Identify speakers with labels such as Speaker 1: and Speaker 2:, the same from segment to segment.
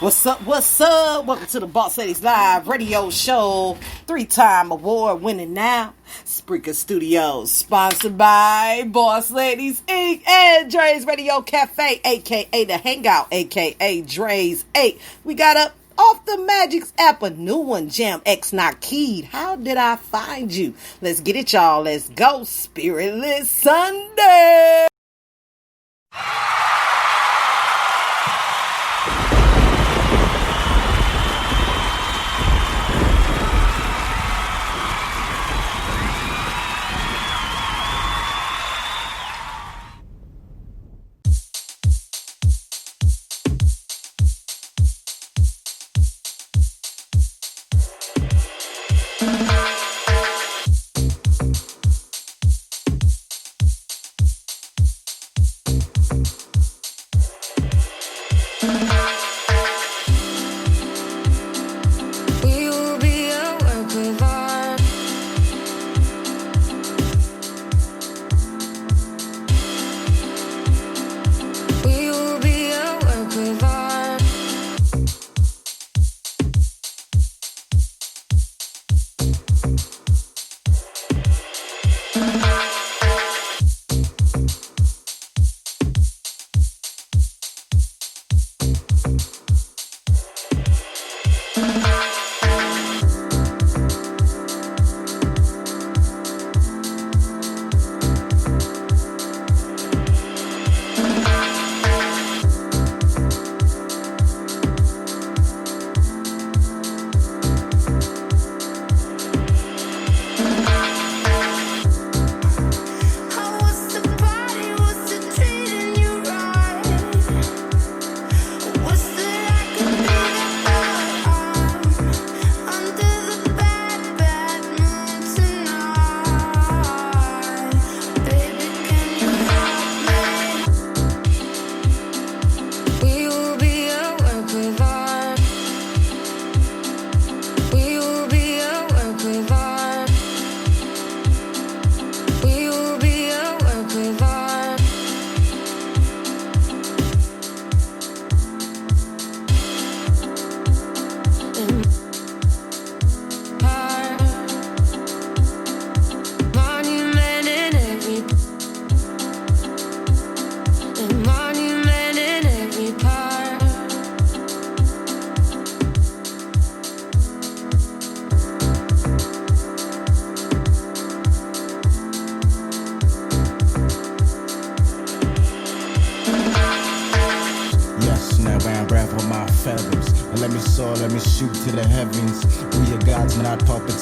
Speaker 1: What's up? What's up? Welcome to the Boss Ladies Live radio show. 3-time award winning now. Spreaker Studios, sponsored by Boss Ladies Inc. and Dre's Radio Cafe, aka The Hangout, aka Dre's 8. We got up off the Magic's app, a new one, Jam X Not Keyed. How did I find you? Let's get it, y'all. Let's go. Spiritless Sunday.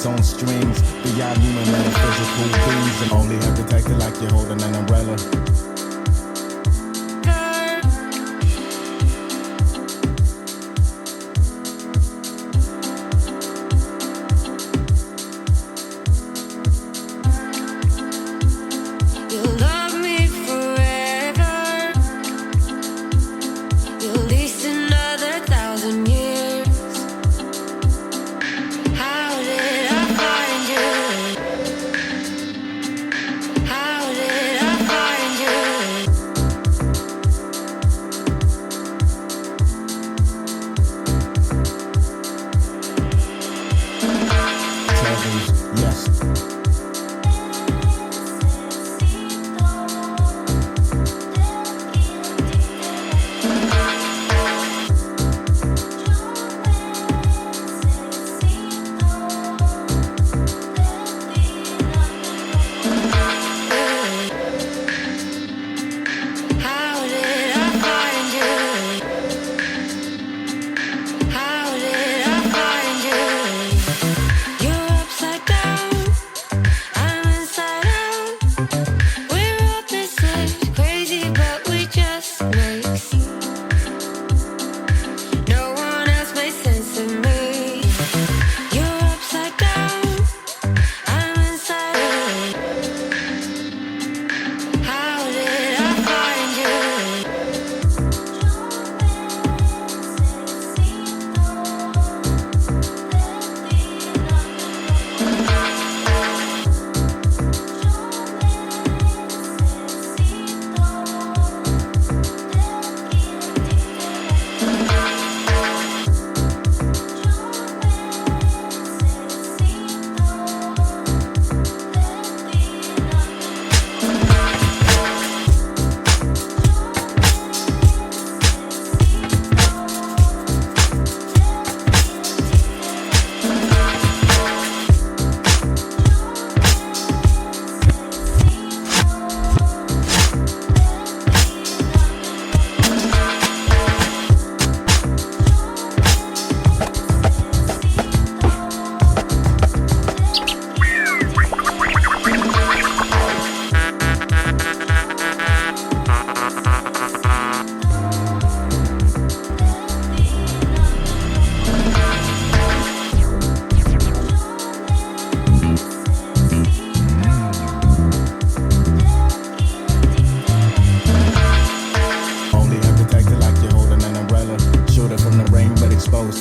Speaker 2: On strings, beyond human metaphysical beings, and only have to take it like you're holding an umbrella.
Speaker 3: How did I find you?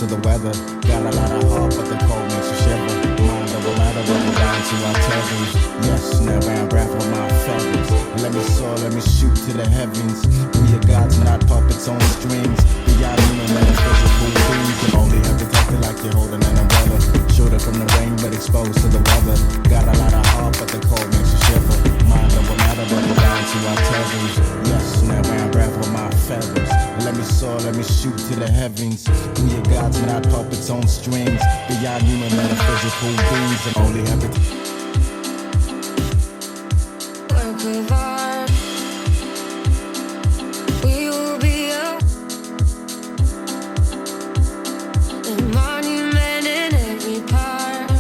Speaker 2: to the weather. Got a lot of heart, but the cold makes you shiver. Mind over matter, but we're down to our cousins. Yes, never I raffle my feathers. Let me soar, let me shoot to the heavens. We are gods, not puppets on strings. Beyond human metaphysical beings. You only have to take it like you're holding an umbrella. Shooter from the rain, but exposed to the weather. Got a lot of heart, but the cold makes you shiver. Mind over matter, but we're down to our cousins. Yes, never I raffle my feathers. Let me soar, let me shoot to the heavens. We are gods, not puppets on strings. Beyond human metaphysical beings. You only have to
Speaker 3: work of art. We will be a monument in every part.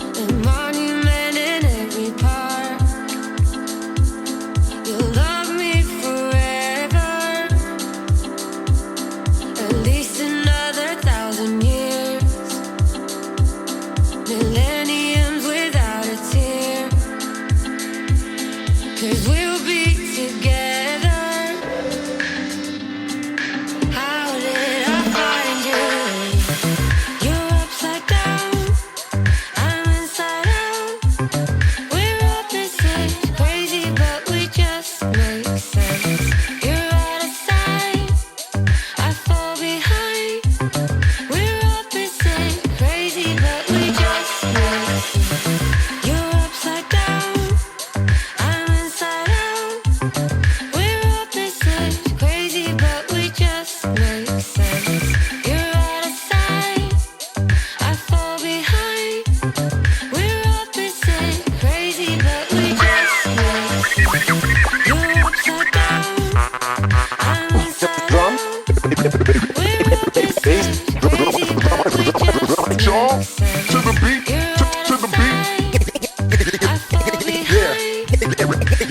Speaker 3: A monument in every part. You'll love me forever. At least another 1,000 years. Millenniums without a tear. 'Cause we'll be together. How did I find you? You're upside down, I'm inside out. We're opposites, crazy but we just make sense. You're out of sight, I fall behind. We're opposite, crazy but we just make sense. You're upside down, I'm inside out. We're opposites, crazy but we just make sense. You're out of sight, I fall behind. We're opposite, crazy but we just make sense. You're upside down, I'm inside out. We're opposites, crazy but we just make sense.
Speaker 4: To the beat, to the beat.
Speaker 3: I fall behind.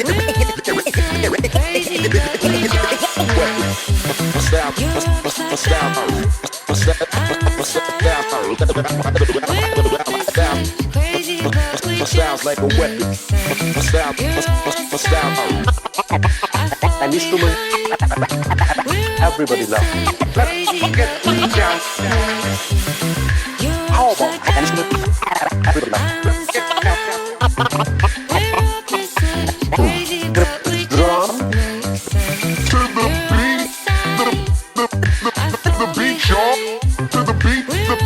Speaker 3: We're opposites, crazy but we just make sense.
Speaker 4: My style,
Speaker 3: You're
Speaker 4: my
Speaker 3: upside
Speaker 4: style,
Speaker 3: down,
Speaker 4: my style,
Speaker 3: I'm
Speaker 4: my
Speaker 3: inside
Speaker 4: style,
Speaker 3: out. We're opposites, crazy but we
Speaker 4: my style's
Speaker 3: just
Speaker 4: like a weapon.
Speaker 3: make sense.
Speaker 4: My style,
Speaker 3: You're out
Speaker 4: my
Speaker 3: of
Speaker 4: style.
Speaker 3: sight, I fall
Speaker 4: An instrument
Speaker 3: behind. We're
Speaker 4: everybody loves.
Speaker 3: opposites, crazy
Speaker 4: Get
Speaker 3: but we
Speaker 4: down.
Speaker 3: just make sense. You're
Speaker 4: How
Speaker 3: upside
Speaker 4: about an
Speaker 3: down,
Speaker 4: instrument everybody loves?
Speaker 3: I'm inside out. We're opposites, crazy but we
Speaker 4: Drum.
Speaker 3: just make sense.
Speaker 4: To the
Speaker 3: You're out
Speaker 4: beat,
Speaker 3: of sight, I
Speaker 4: the
Speaker 3: fall
Speaker 4: beat, y'all.
Speaker 3: behind.
Speaker 4: To the beat,
Speaker 3: We're
Speaker 4: the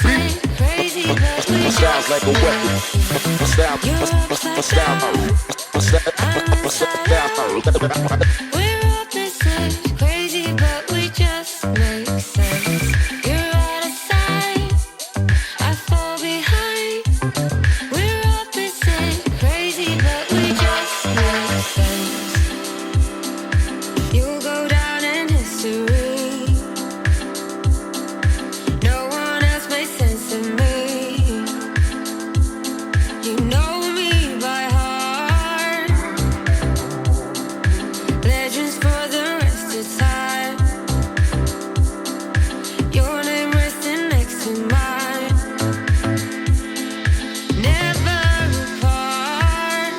Speaker 4: beat.
Speaker 3: opposites, crazy but we
Speaker 4: My style's
Speaker 3: just
Speaker 4: like a weapon.
Speaker 3: make sense.
Speaker 4: My style,
Speaker 3: You're
Speaker 4: my
Speaker 3: upside
Speaker 4: style,
Speaker 3: down,
Speaker 4: my style,
Speaker 3: I'm
Speaker 4: my
Speaker 3: inside
Speaker 4: style.
Speaker 3: out. We're opposites, crazy but we just make sense. You're out of sight, I fall behind. We're opposite, crazy but we just make sense. You'll go down in history. No one else makes sense to me. You know me by heart. Legends for the rest of time. Your name resting next to mine. Never apart.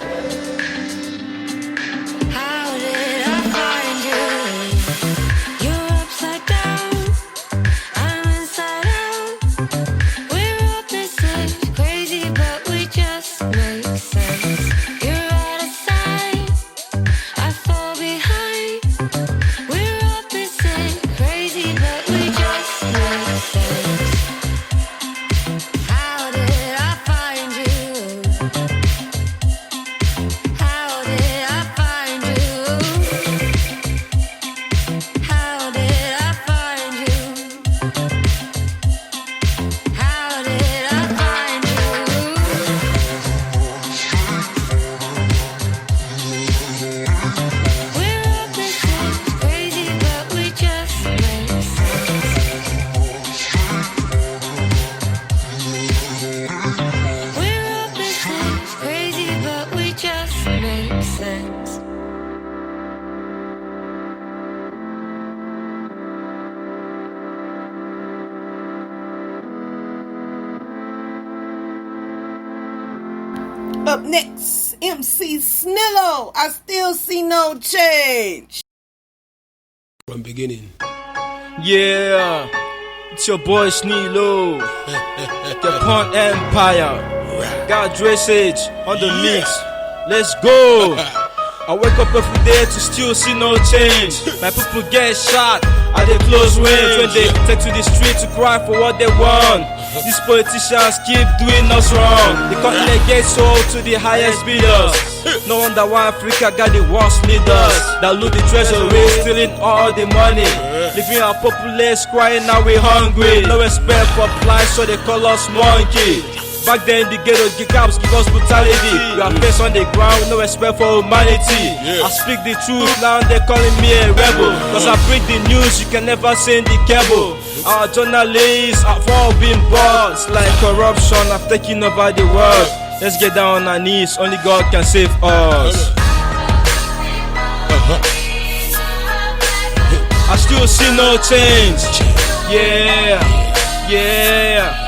Speaker 3: How did I find you? You're upside down, I'm inside out. We're opposites, crazy but we just make sense. You're out of sight, I fall behind. We're opposite, crazy but we just make sense. How did I find you? How did I find you? How did I find you? How did I find you? We're opposites, crazy but we just make sense. We're opposites, crazy but we just make sense.
Speaker 1: Up next, MC Snillo. I still see no change.
Speaker 5: From beginning, Yeah, it's your boy Sneelo, the Punk Empire. Got dressage on the mix. Let's go. I wake up every day to still see no change. My people get shot at the close range when they take to the street to cry for what they want. These politicians keep doing us wrong. The continent gets sold to the highest bidders. No wonder why Africa got the worst leaders that loot the treasury, stealing all the money, leaving our populace crying now we hungry. No respect for plight, so they call us monkey. Back then the ghetto cops give us brutality. We are face on the ground, no respect for humanity. I speak the truth, now they calling me a rebel, cause I bring the news you can never see in the cable. Our journalists have all been bought. It's like corruption have taken over the world. Let's get down on our knees, only God can save us. I still see no change. Yeah, yeah.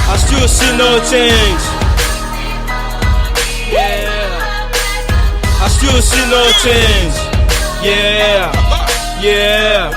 Speaker 5: I still see no change. Yeah, I still see no change. Yeah, yeah.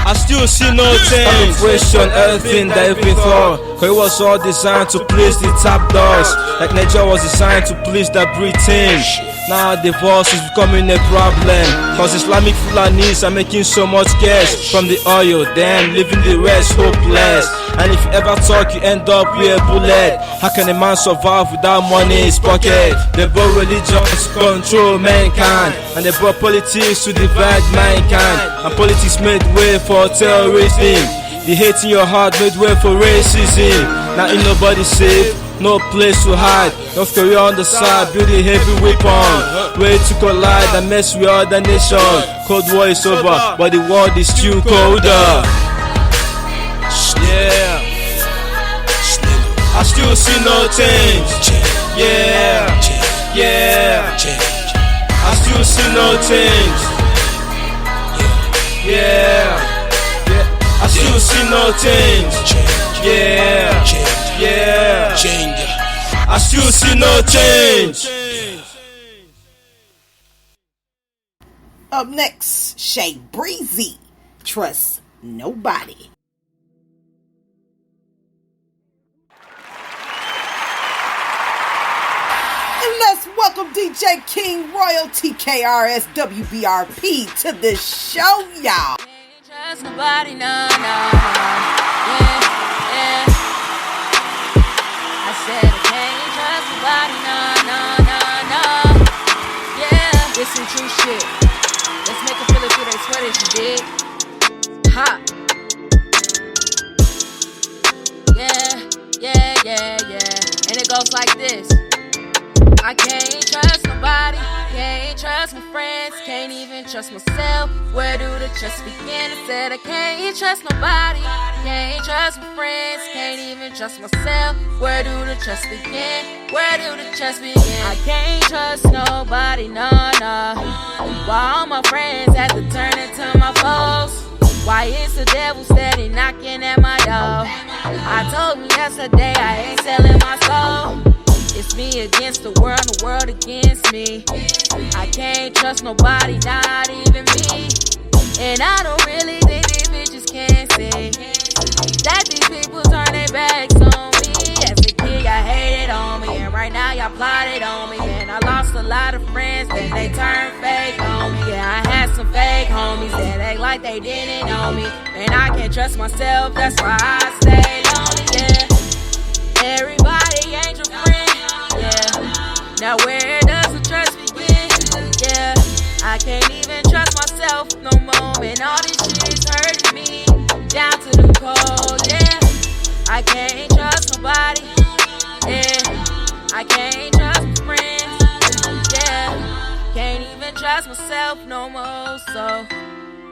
Speaker 5: I still see no change. Question everything that you've been thought, cause it was all designed to please the top dogs, like nature was designed to please the British. Now divorce is becoming a problem, cause Islamic Fulanis are making so much cash from the oil, damn, leaving the rest hopeless. And if you ever talk, you end up with a bullet. How can a man survive without money in his pocket? They brought religion to control mankind, and they brought politics to divide mankind. And politics made way for terrorism. The hate in your heart made way for racism. Now ain't nobody safe, no place to hide. North Korea on the side, build a heavy weapon, way to collide and mess with other nations. Cold war is over, but the world is still colder. Yeah, I still see no change. Yeah, yeah, I still see no change. Yeah, I still see no change. Yeah, yeah, I still see no change.
Speaker 1: Up next, Shay Breezy, Trust Nobody. And let's welcome DJ King Royalty KRS WBRP to the show, y'all.
Speaker 3: Can't trust nobody, no, no, yeah, yeah. I said I can't trust nobody, no, no, no, no, yeah. This some true shit. Let's make them feel it through their sweaters, you dig? Ha. Yeah, yeah, yeah, yeah. And it goes like this. I can't trust nobody, can't trust my friends, can't even trust myself. Where do the trust begin? I said I can't trust nobody, can't trust my friends, can't even trust myself. Where do the trust begin? Where do the trust begin? I can't trust nobody, no, no. Why all my friends had to turn into my foes? Why is the devil steady knocking at my door? I told him yesterday I ain't selling my soul. It's me against the world against me. I can't trust nobody, not even me. And I don't really think these bitches can see that these people turn their backs on me. As a kid, y'all hated on me, and right now y'all plotted on me. And I lost a lot of friends, then they turned fake on me. Yeah, I had some fake homies that act like they didn't know me. And I can't trust myself, that's why I stay lonely, yeah. Everybody ain't your friend. Yeah, now where does the trust begin? Yeah, I can't even trust myself no more. And all this shit is hurting me down to the core. Yeah, I can't trust nobody. Yeah, I can't trust my friends. Yeah, can't even trust myself no more. So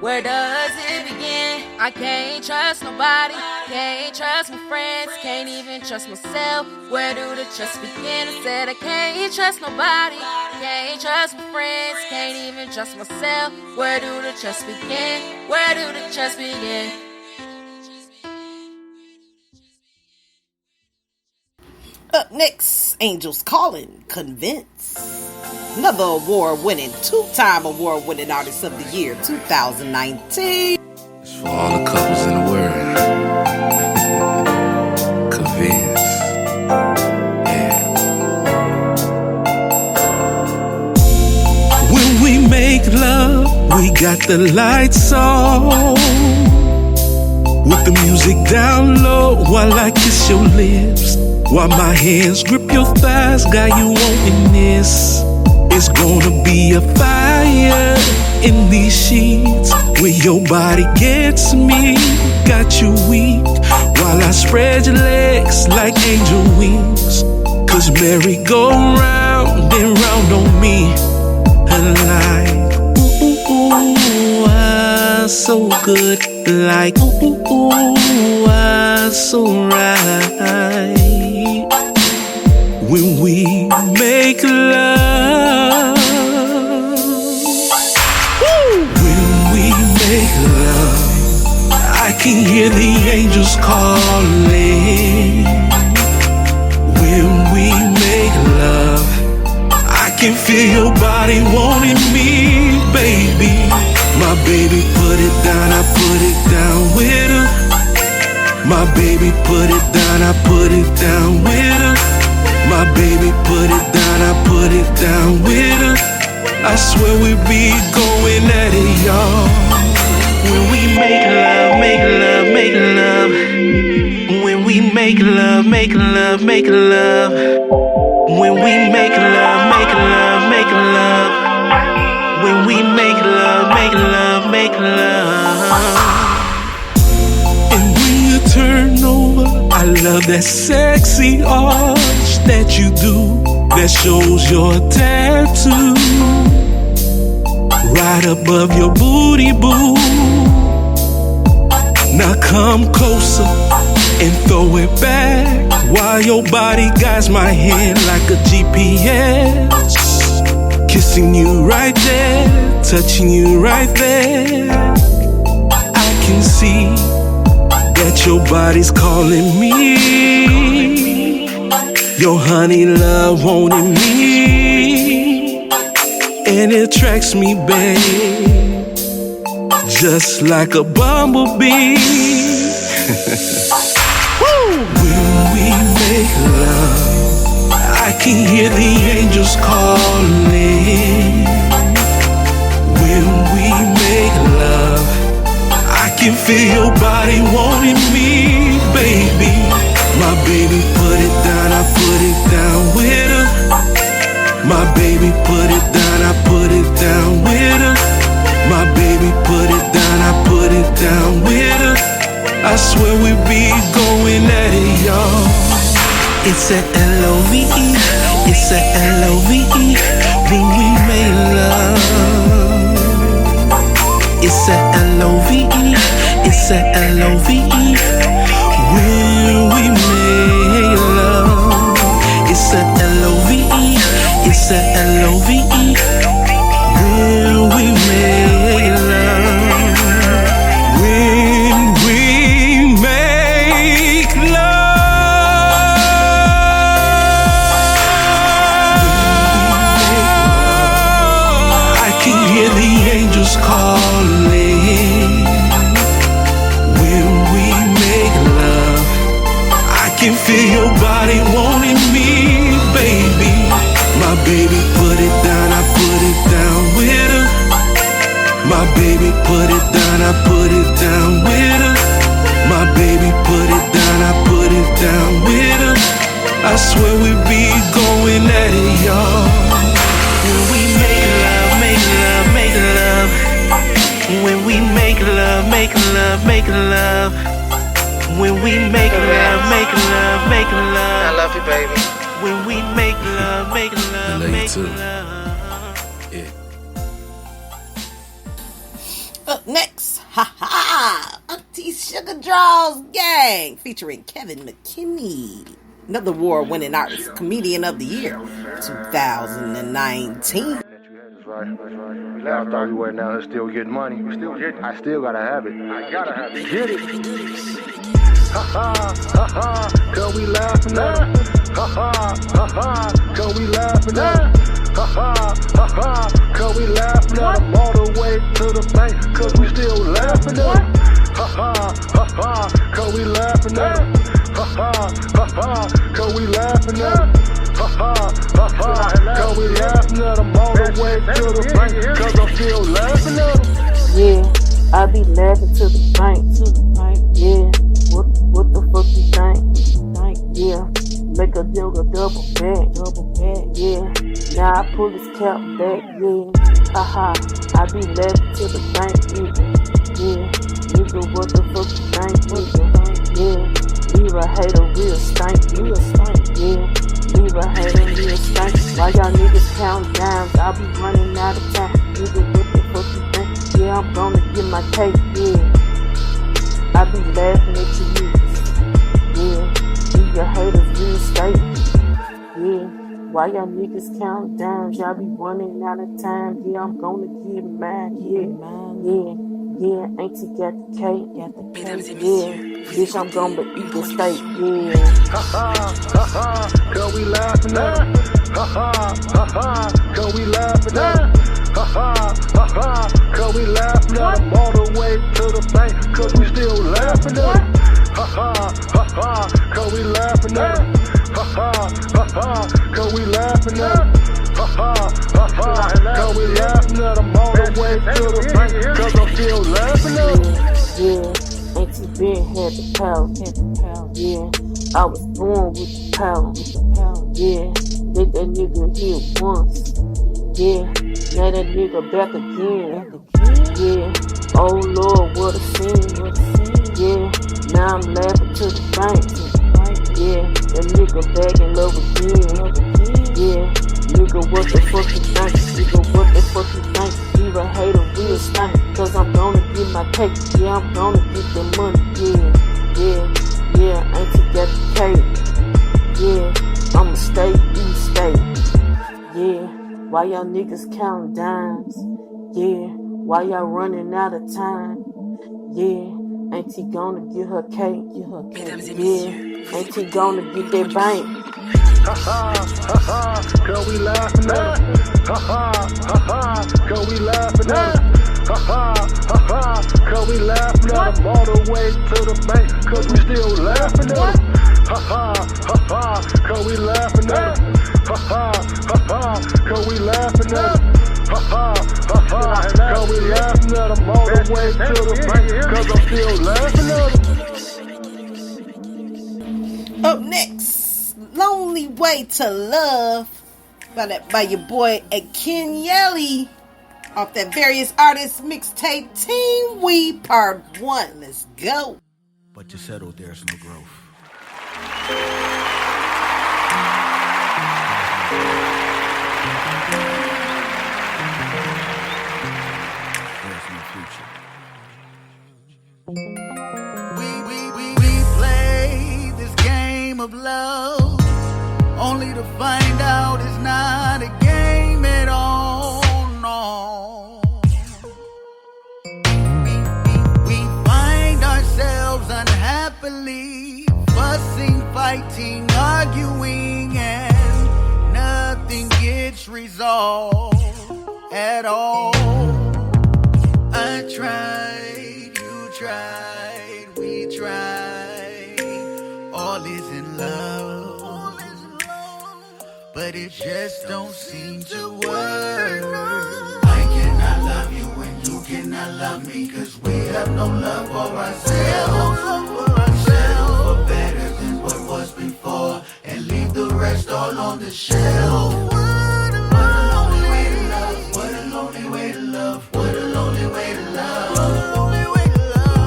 Speaker 3: where does it begin? I can't trust nobody, can't trust my friends, can't even trust myself. Where do the trust begin? I said I can't trust nobody, can't trust my friends, can't even trust myself. Where do the trust begin? Where do the trust begin?
Speaker 1: Up next, Angels Calling, Convince. Another award-winning, two-time award-winning artist of the year, 2019.
Speaker 4: For all the couples in the world. Convince. Yeah.
Speaker 6: When we make love, we got the lights on, with the music down low while I kiss your lips, while my hands grip your thighs, got you wanting this. It's gonna be a fire in these sheets, where your body gets me, got you weak, while I spread your legs like angel wings. Cause merry go round and round on me, and like ooh, ooh, ah, so good, like ooh, ooh, ah, so right. When we make love, when we make love, I can hear the angels calling. When we make love, I can feel your body wanting me, baby. My baby put it down, I put it down with her. My baby put it down, I put it down with her. My baby put it down, I put it down with her. I swear we be going at it, y'all. When we make love, make love, make love. When we make love, make love, make love. When we make love, make love, make love. When we make love, make love, make love. And when you turn over, I love that sexy arch that you do, that shows your tattoo right above your booty, boo. Now come closer and throw it back, while your body guides my hand like a GPS. Kissing you right there, touching you right there. I can see that your body's calling me. Your honey love wanting me, and it attracts me, babe, just like a bumblebee. When we make love, I can hear the angels calling. When we make love, I can feel your body wanting me, baby. My baby put it down, I put it down with her. My baby put it down, I put it down with her. My baby put it down, I put it down with her. I swear we be going at it, y'all. It's a L-O-V-E, it's a L-O-V-E, when we make love. It's a L-O-V-E, it's a L-O-V-E, when we make love. It's a L-O-V-E, it's a L-O-V-E, when we make love. When we make love, I can hear the angels calling. When we make love, I can feel your body wanting me, baby. My baby put it down, I put it down with her. My baby put it down, I put it down with her. My baby put it down, I put it down with her. I swear we be going at it, y'all. When we make love, make love, make love. When we make love, make love, make love. When we make love, make love, make love.
Speaker 4: I love you, baby.
Speaker 6: When we make love, make love,
Speaker 4: love you
Speaker 6: make
Speaker 4: too.
Speaker 6: love.
Speaker 4: Yeah.
Speaker 1: Up next, Auntie Sugar Draws Gang, featuring Kevin McKinney, another award-winning artist, Comedian of the Year, 2019.
Speaker 7: We laughed all we were now and still getting money. We still getting. I still gotta have it. I gotta have it. Get it. Ha ha ha ha. Cause we laughing at him. Ha ha ha ha. Cause we laughing at him. Ha ha ha ha. Cause we laughing at him all the way to the bank. Cause we still laughing at him. cause we laughing at them. Cause we laughing at them. Cause we laughing at them all the way to the bank, cause I'm still laughing at them.
Speaker 8: Yeah, I be laughing to the bank, yeah. What the fuck you think? Yeah, make a nigga double back, yeah. Now I pull his cap back, yeah. Haha, I be laughing to the bank, yeah. Nigga, what the fuck you think, nigga? Yeah. Leave a hater real stank, yeah. Leave a hater real stank. Why y'all niggas count dimes? I be running out of time. Nigga, what the fuck you think? Yeah, I'm gonna get my cake, yeah. I be laughing at you niggas, yeah. Leave your haters real stank, yeah. Why y'all niggas count dimes? Y'all be running out of time. Yeah, I'm gonna get mine, yeah. Yeah, auntie got the cake, yeah. Bitch, I'm gonna eat the steak, yeah.
Speaker 7: Cause we laughing at them. Cause we laughing at them. Cause we laughing at them all the way to the bank, cause we still laughing at them. Cause we laughing at them. Cause we laughing at them. Cause we laughing at them all the way to the bank, cause I'm still laughing at them.
Speaker 8: Yeah, Auntie Ben had the power, yeah. I was born with the power, yeah. Let that nigga hit once, yeah. Now that nigga back again, yeah. Oh Lord, what a scene, yeah. Now I'm laughing to the bank, yeah. That nigga back in love again, yeah. Nigga, what the fuck you think? Nigga, what the fuck you think? Leave a hater real stank, cause I'm gonna get my cake. Yeah, I'm gonna get the money. Yeah, auntie got the cake. Yeah, I'ma stay, you stay. Yeah, why y'all niggas counting dimes? Yeah, why y'all running out of time? Yeah, auntie gonna get her cake. Yeah, auntie gonna get that bank.
Speaker 7: Cause we laughing at them. Cause we laughing at them. Cause we laughing at them all the way to the bank, cause we still laughing at them. Cause we laughing at them. Cause we laughing at them. Cause we laughing at them all the way to the bank, cause I'm still laughing at them.
Speaker 1: Up next, Lonely Way to Love by your boy Ken Yelly off that Various Artists mixtape Team We Part 1. Let's go.
Speaker 2: But you settled, there's no growth. There's no future.
Speaker 9: We play this game of love, only to find out it's not a game at all. No, we find ourselves unhappily fussing, fighting, arguing, and nothing gets resolved at all. I tried, you tried, we tried. All is in love, but it just don't seem to work. I cannot love you when you cannot love me, cause we have no love for ourselves. Settle for better than what was before, and leave the rest all on the shelf. What a lonely way to love, what a lonely way to love, what a lonely way to love.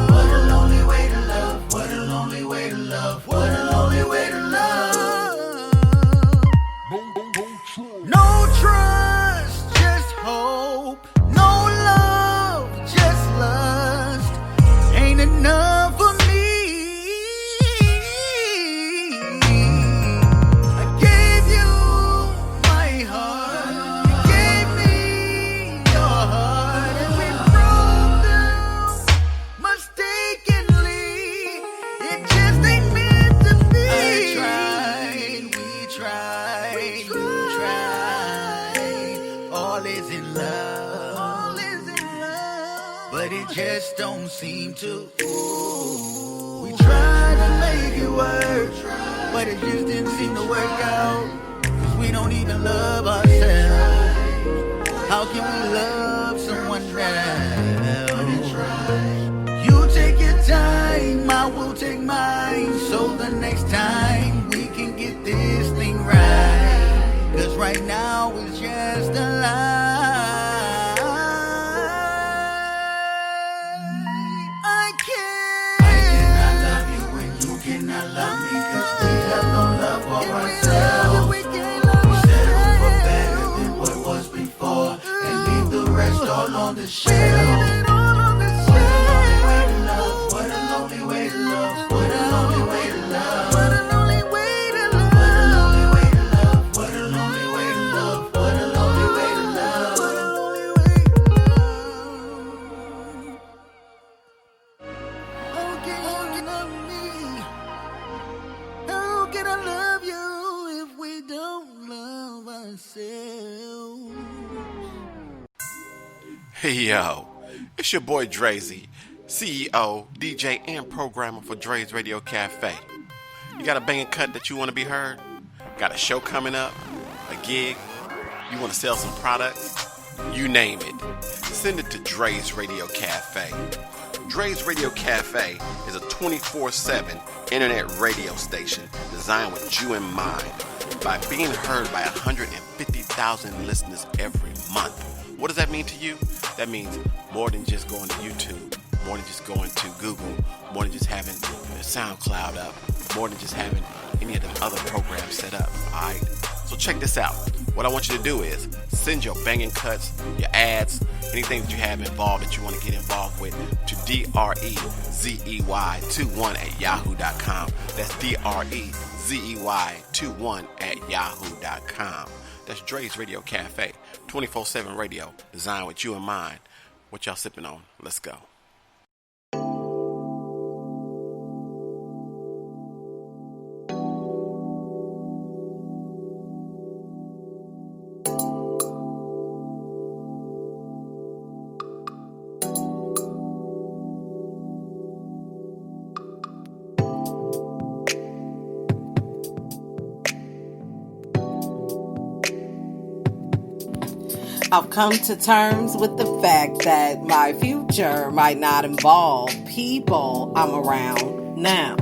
Speaker 9: What a lonely way to love, what a lonely way to love, what a lonely way to love. No trust, just hope. No love, just lust. Ain't enough for me. I gave you my heart, you gave me your heart, and we broke them mistakenly. It just ain't meant to be. I tried, we tried, you tried. All is in love, but it just don't seem to. Ooh. tried to make it work, but it just didn't seem to work out. 'Cause we don't even love ourselves. How can we love someone else? You take your time, I will take mine. So the next time we can get this thing right. 'Cause right now it's just a lie. I cannot love you when you cannot love me. 'Cause we have no love for ourselves. We settle for better than what was before and leave the rest all on the shelf. What a lonely way to love. What a lonely way to love. What a lonely way to love. What a lonely way to love. What a lonely way to love. What a lonely way to love. What a lonely way to love. How can you love me? How can I love you if we don't love ourselves?
Speaker 10: Hey yo, it's your boy Drazy, CEO, DJ, and programmer for Dre's Radio Cafe. You got a banging cut that you want to be heard? Got a show coming up? A gig? You want to sell some products? You name it. Send it to Dre's Radio Cafe. Dre's Radio Cafe is a 24/7 internet radio station designed with you in mind. By being heard by 150,000 listeners every month. What does that mean to you? That means more than just going to YouTube, more than just going to Google, more than just having the SoundCloud up, more than just having any of the other programs set up, alright? So check this out. What I want you to do is send your banging cuts, your ads, anything that you have involved that you want to get involved with to DREZEY21@yahoo.com. That's DREZEY21@yahoo.com. That's Dre's Radio Cafe, 24/7 radio, designed with you in mind. What y'all sipping on? Let's go.
Speaker 1: I've come to terms with the fact that my future might not involve people I'm around now.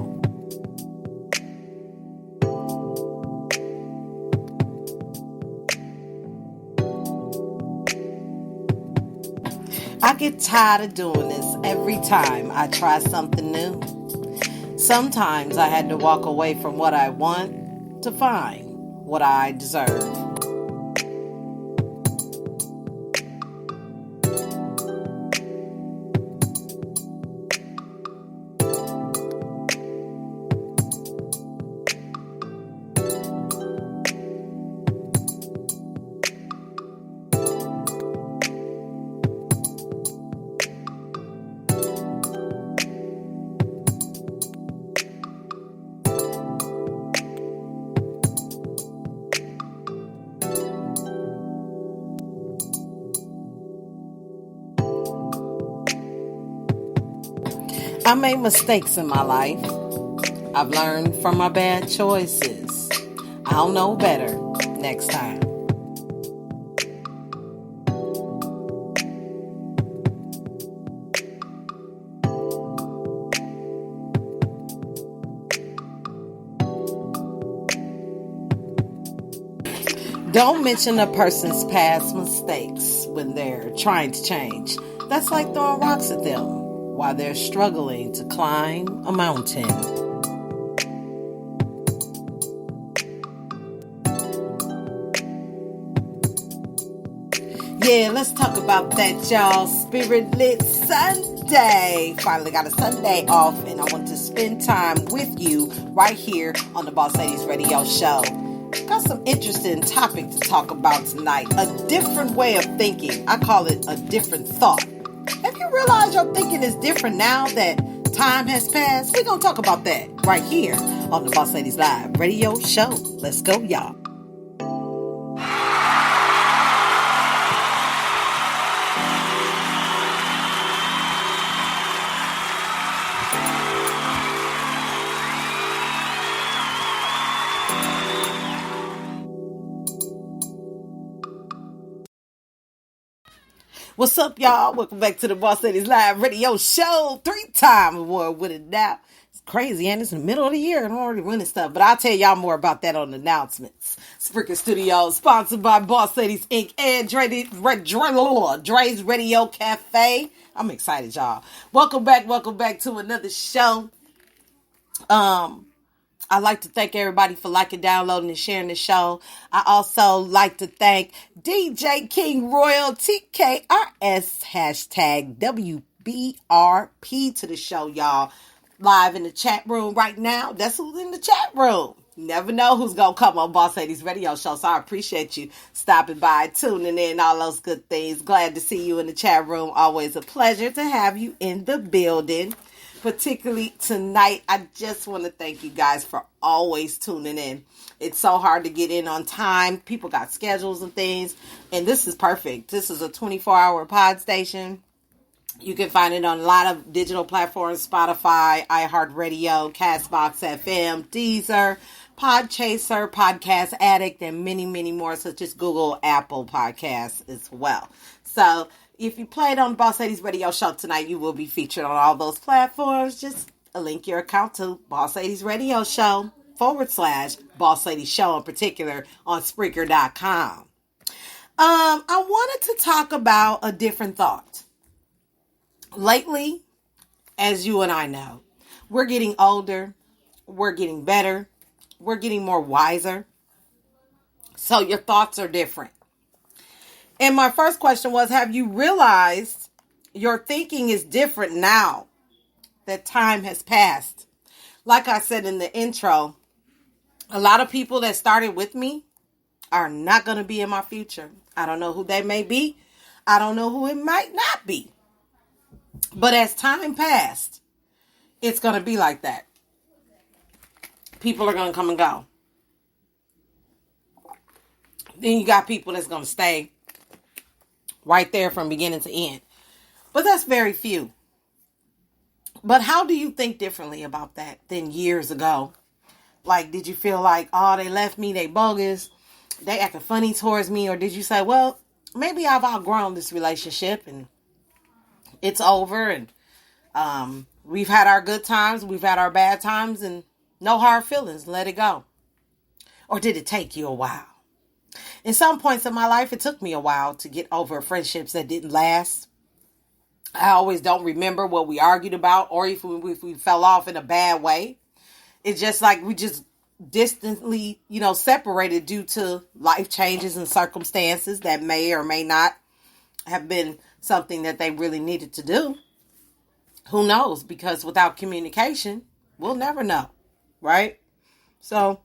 Speaker 1: I get tired of doing this every time I try something new. Sometimes I had to walk away from what I want to find what I deserve. I made mistakes in my life. I've learned from my bad choices. I'll know better next time. Don't mention a person's past mistakes when they're trying to change. That's like throwing rocks at them while they're struggling to climb a mountain. Yeah, let's talk about that, y'all. Spirit Lit Sunday. Finally got a Sunday off, and I want to spend time with you right here on the Boss Ladies Radio Show. Got some interesting topic to talk about tonight. A different way of thinking. I call it a different thought. Have you realized your thinking is different now that time has passed? We're going to talk about that right here on the Boss Ladies Live Radio Show. Let's go, y'all. What's up, y'all? Welcome back to the Boss Ladies Live Radio Show. 3-time award winning now. It's crazy, and it's in the middle of the year and I'm already winning stuff. But I'll tell y'all more about that on the announcements. Spreaker Studios, sponsored by Boss Ladies Inc. and Dre's Radio Cafe. I'm excited, y'all. Welcome back to another show. I'd like to thank everybody for liking, downloading, and sharing the show. I also like to thank DJ King Royal TKRS hashtag WBRP to the show, y'all. Live in the chat room right now. That's who's in the chat room. You never know who's going to come on Boss Ladies Radio Show, so I appreciate you stopping by, tuning in, all those good things. Glad to see you in the chat room. Always a pleasure to have you in the building. Particularly tonight, I just want to thank you guys for always tuning in. It's so hard to get in on time. People got schedules and things, and this is perfect. This is a 24-hour pod station. You can find it on a lot of digital platforms: Spotify, iHeartRadio, Castbox FM, Deezer, Podchaser, Podcast Addict, and many, many more. So just Google Apple Podcasts as well. So if you played on Boss Ladies Radio Show tonight, you will be featured on all those platforms. Just link your account to Boss Ladies Radio Show / Boss Ladies Show in particular on Spreaker.com. I wanted to talk about a different thought. Lately, as you and I know, we're getting older, we're getting better, we're getting more wiser. So your thoughts are different. And my first question was, have you realized your thinking is different now that time has passed? Like I said in the intro, a lot of people that started with me are not going to be in my future. I don't know who they may be. I don't know who it might not be. But as time passed, it's going to be like that. People are going to come and go. Then you got people that's going to stay right there from beginning to end. But that's very few. But how do you think differently about that than years ago? Like, did you feel like, oh, they left me, they bogus, they acting funny towards me? Or did you say, well, maybe I've outgrown this relationship and it's over, and we've had our good times, we've had our bad times, and no hard feelings, let it go? Or did it take you a while? In some points in my life, it took me a while to get over friendships that didn't last. I always don't remember what we argued about, or if we fell off in a bad way. It's just like we just distantly, separated due to life changes and circumstances that may or may not have been something that they really needed to do. Who knows? Because without communication, we'll never know, right? So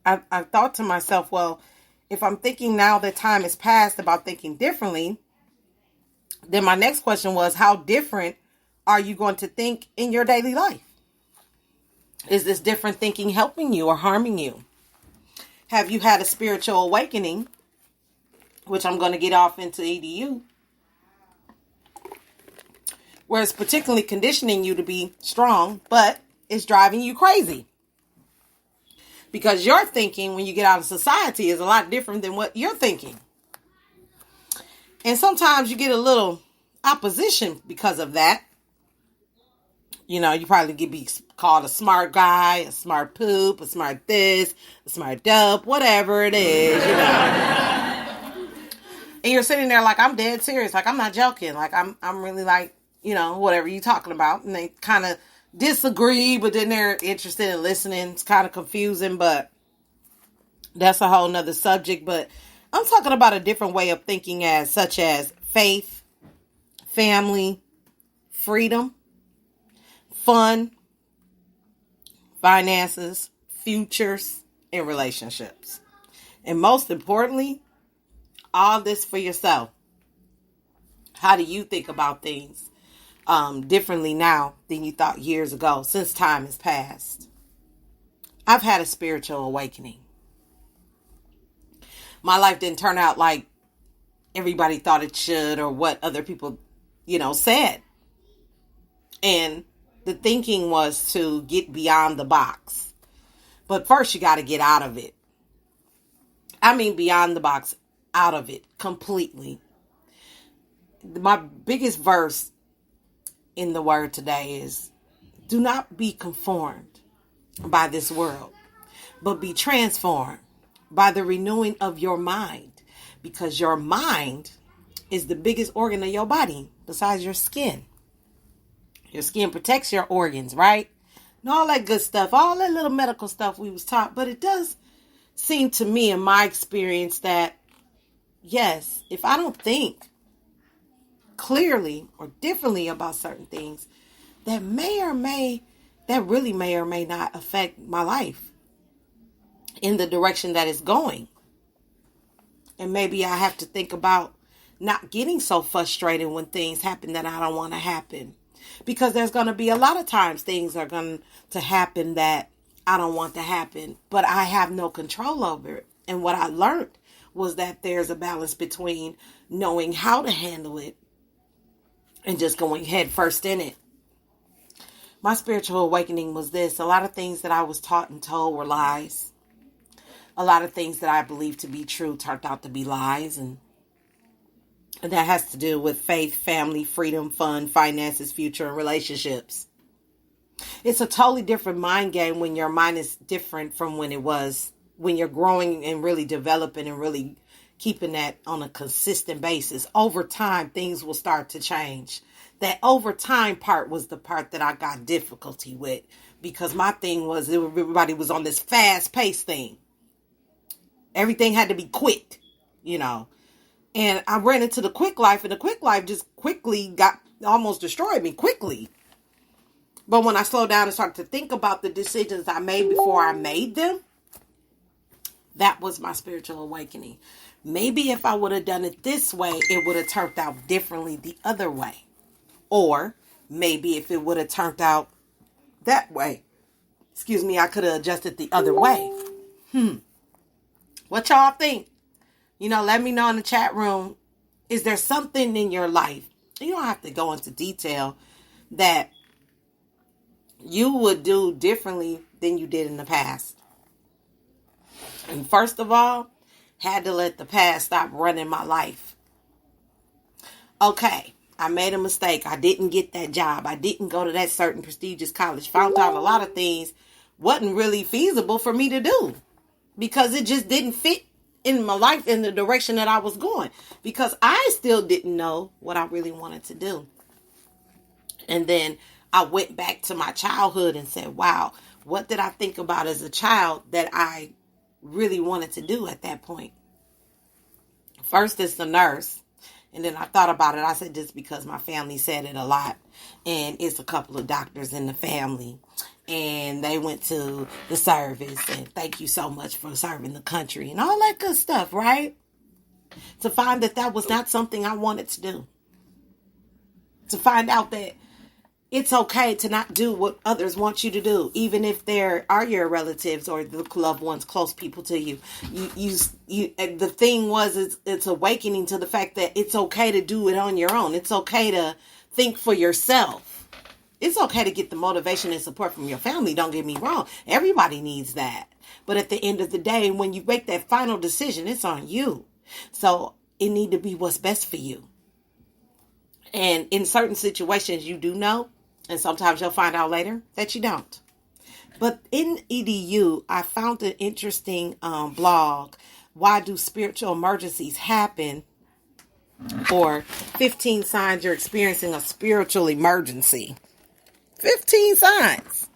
Speaker 1: I thought to myself, well, if I'm thinking now that time has passed about thinking differently, then my next question was, how different are you going to think in your daily life? Is this different thinking helping you or harming you? Have you had a spiritual awakening, which I'm going to get off into EDU, where it's particularly conditioning you to be strong, but it's driving you crazy? Because your thinking when you get out of society is a lot different than what you're thinking. And sometimes you get a little opposition because of that. You probably get be called a smart guy, a smart poop, a smart this, a smart dope, whatever it is, And you're sitting there like, I'm dead serious. Like, I'm not joking. Like, I'm really like, whatever you talking about. And they kind of disagree, but then they're interested in listening. It's kind of confusing, but that's a whole nother subject. But I'm talking about a different way of thinking, such as faith, family, freedom, fun, finances, futures, and relationships. And most importantly, all this for yourself. How do you think about things differently now than you thought years ago, since time has passed? I've had a spiritual awakening. My life didn't turn out like everybody thought it should, or what other people, said. And the thinking was to get beyond the box. But first you got to get out of it. I mean, beyond the box, out of it completely. my biggest verse in the word today is, do not be conformed by this world, but be transformed by the renewing of your mind, because your mind is the biggest organ of your body besides your skin. Your skin protects your organs, right? And all that good stuff, all that little medical stuff we was taught. But it does seem to me, in my experience, that yes, if I don't think clearly or differently about certain things, that really may or may not affect my life in the direction that it's going. And maybe I have to think about not getting so frustrated when things happen that I don't want to happen. Because there's going to be a lot of times things are going to happen that I don't want to happen, but I have no control over it. And what I learned was that there's a balance between knowing how to handle it and just going head first in it. My spiritual awakening was this. A lot of things that I was taught and told were lies. A lot of things that I believed to be true turned out to be lies. And that has to do with faith, family, freedom, fun, finances, future, and relationships. It's a totally different mind game when your mind is different from when it was, when you're growing and really developing and really keeping that on a consistent basis. Over time, things will start to change. That over time part was the part that I got difficulty with, because my thing was everybody was on this fast paced thing. Everything had to be quick, you know. And I ran into the quick life, and the quick life just quickly almost destroyed me quickly. But when I slowed down and started to think about the decisions I made before I made them, that was my spiritual awakening. Maybe if I would have done it this way, it would have turned out differently the other way. Or maybe if it would have turned out that way, I could have adjusted the other way. What y'all think? You know, let me know in the chat room. Is there something in your life, you don't have to go into detail, that you would do differently than you did in the past? And first of all, had to let the past stop running my life. Okay, I made a mistake. I didn't get that job. I didn't go to that certain prestigious college. Found out a lot of things wasn't really feasible for me to do, because it just didn't fit in my life in the direction that I was going, because I still didn't know what I really wanted to do. And then I went back to my childhood and said, wow, what did I think about as a child that I really wanted to do at that point? First, it's the nurse. And then I thought about it. I said, just because my family said it a lot, and it's a couple of doctors in the family, and they went to the service, and thank you so much for serving the country and all that good stuff, right? To find that was not something I wanted to do. To find out that it's okay to not do what others want you to do, even if they are your relatives or the loved ones, close people to you. The thing was, it's awakening to the fact that it's okay to do it on your own. It's okay to think for yourself. It's okay to get the motivation and support from your family. Don't get me wrong. Everybody needs that. But at the end of the day, when you make that final decision, it's on you. So it need to be what's best for you. And in certain situations, you do know. And sometimes you'll find out later that you don't. But in EDU, I found an interesting blog. Why do spiritual emergencies happen? Or 15 signs you're experiencing a spiritual emergency. 15 signs.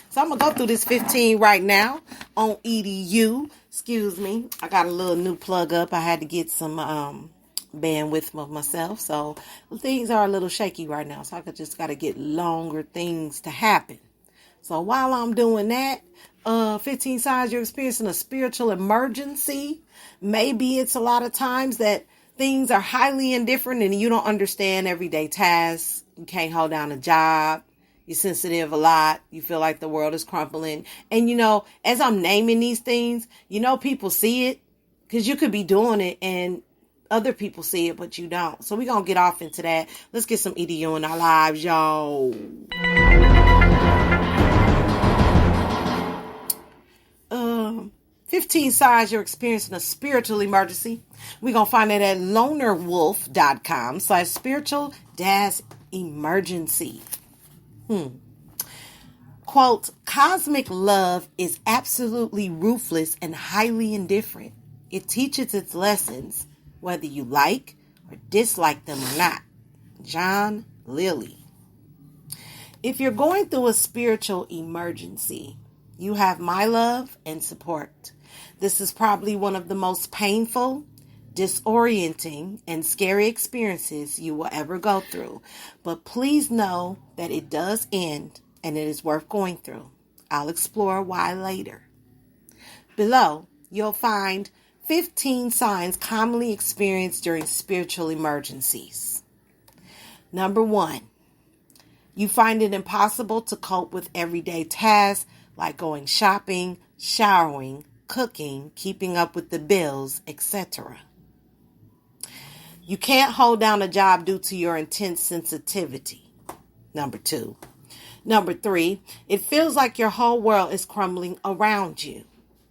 Speaker 1: So I'm going to go through this 15 right now on EDU. Excuse me. I got a little new plug up. I had to get some bandwidth of myself. So things are a little shaky right now. So I just got to get longer things to happen. So while I'm doing that, 15 signs you're experiencing a spiritual emergency. Maybe it's a lot of times that things are highly indifferent and you don't understand everyday tasks. You can't hold down a job. You're sensitive a lot. You feel like the world is crumbling. And, you know, as I'm naming these things, you know, people see it because you could be doing it and other people see it, but you don't. So we're going to get off into that. Let's get some EDU in our lives, y'all. 15 15 signs you're experiencing a spiritual emergency. We're going to find it at lonerwolf.com/spiritual-emergency. Quote, cosmic love is absolutely ruthless and highly indifferent. It teaches its lessons, whether you like or dislike them or not. John Lilly. If you're going through a spiritual emergency, you have my love and support. This is probably one of the most painful, disorienting, and scary experiences you will ever go through. But please know that it does end and it is worth going through. I'll explore why later. Below, you'll find 15 signs commonly experienced during spiritual emergencies. Number 1, you find it impossible to cope with everyday tasks like going shopping, showering, cooking, keeping up with the bills, etc. You can't hold down a job due to your intense sensitivity. Number 2. Number 3, it feels like your whole world is crumbling around you.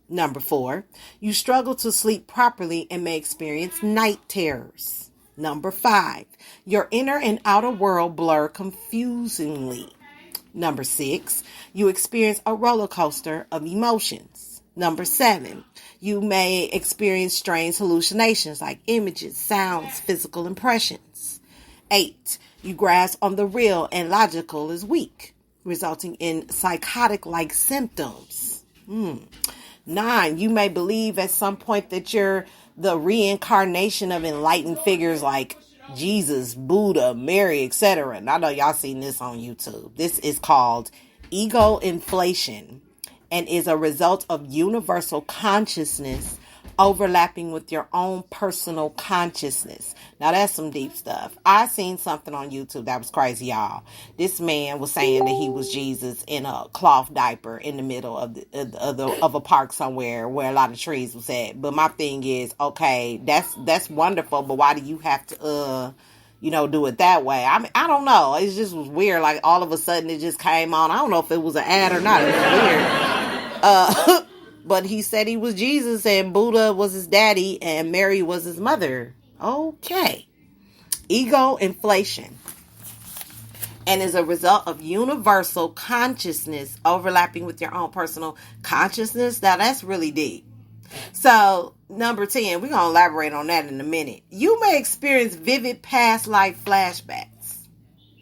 Speaker 1: Number 4, you struggle to sleep properly and may experience night terrors. Number 5, your inner and outer world blur confusingly. Number 6, you experience a roller coaster of emotions. Number 7, you may experience strange hallucinations like images, sounds, physical impressions. 8, you grasp on the real and logical is weak, resulting in psychotic-like symptoms. 9, you may believe at some point that you're the reincarnation of enlightened figures like Jesus, Buddha, Mary, etc. And I know y'all seen this on YouTube. This is called ego inflation and is a result of universal consciousness overlapping with your own personal consciousness. Now that's some deep stuff. I seen something on YouTube that was crazy, y'all. This man was saying that he was Jesus in a cloth diaper in the middle of a park somewhere where a lot of trees was at. But my thing is, okay, that's wonderful, but why do you have to do it that way? I mean, I don't know. It just was weird. Like all of a sudden it just came on. I don't know if it was an ad or not. It was weird. But he said he was Jesus and Buddha was his daddy and Mary was his mother. Okay. Ego inflation. And is a result of universal consciousness overlapping with your own personal consciousness. Now that's really deep. So number 10, we're going to elaborate on that in a minute. You may experience vivid past life flashbacks.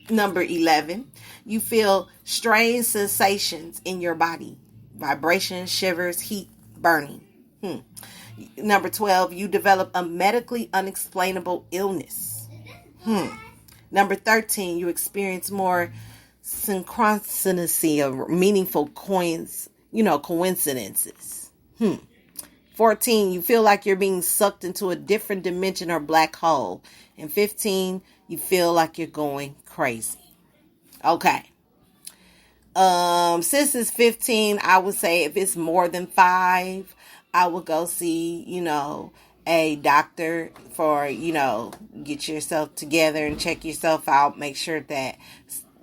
Speaker 1: Number 11, you feel strange sensations in your body. Vibration, shivers, heat, burning. Number 12, you develop a medically unexplainable illness. Number 13, you experience more synchronicity of meaningful coincidences. 14, you feel like you're being sucked into a different dimension or black hole. And 15, you feel like you're going crazy. Okay. Since it's 15, I would say if it's more than 5, I would go see, a doctor for, get yourself together and check yourself out. Make sure that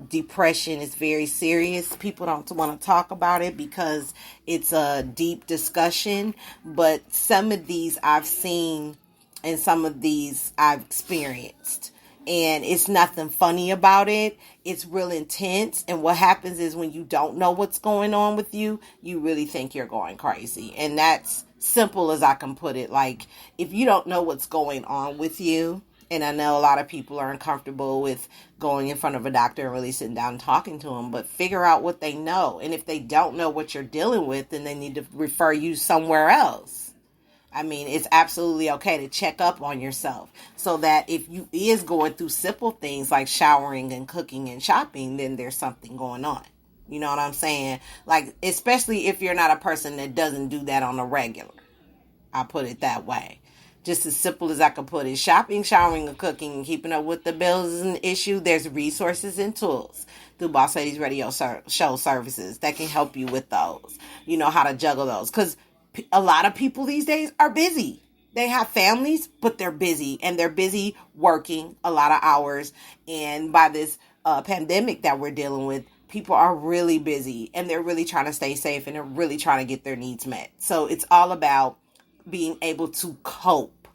Speaker 1: depression is very serious. People don't want to talk about it because it's a deep discussion. But some of these I've seen and some of these I've experienced. And it's nothing funny about it. It's real intense. And what happens is when you don't know what's going on with you, you really think you're going crazy. And that's simple as I can put it. Like, if you don't know what's going on with you, and I know a lot of people are uncomfortable with going in front of a doctor and really sitting down and talking to them, but figure out what they know. And if they don't know what you're dealing with, then they need to refer you somewhere else. I mean, it's absolutely okay to check up on yourself so that if you is going through simple things like showering and cooking and shopping, then there's something going on. You know what I'm saying? Like, especially if you're not a person that doesn't do that on a regular. I'll put it that way. Just as simple as I can put it. Shopping, showering, and cooking and keeping up with the bills is an issue. There's resources and tools through Boss Ladies Radio Show services that can help you with those. You know how to juggle those. Because a lot of people these days are busy. They have families, but they're busy. And they're busy working a lot of hours. And by this pandemic that we're dealing with, people are really busy and they're really trying to stay safe and they're really trying to get their needs met. So it's all about being able to cope.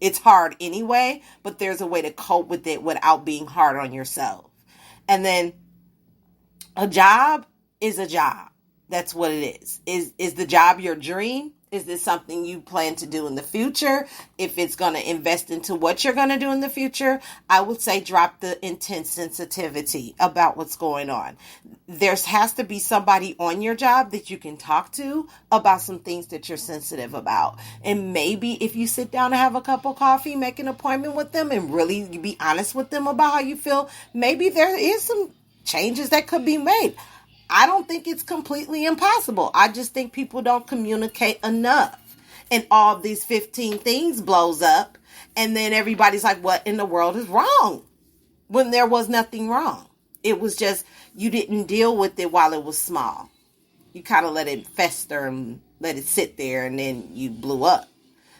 Speaker 1: It's hard anyway, but there's a way to cope with it without being hard on yourself. And then a job is a job. That's what it is. Is the job your dream? Is this something you plan to do in the future? If it's going to invest into what you're going to do in the future, I would say drop the intense sensitivity about what's going on. There has to be somebody on your job that you can talk to about some things that you're sensitive about. And maybe if you sit down and have a cup of coffee, make an appointment with them and really be honest with them about how you feel, maybe there is some changes that could be made. I don't think it's completely impossible. I just think people don't communicate enough. And all these 15 things blows up. And then everybody's like, what in the world is wrong? When there was nothing wrong. It was just, you didn't deal with it while it was small. You kind of let it fester and let it sit there and then you blew up.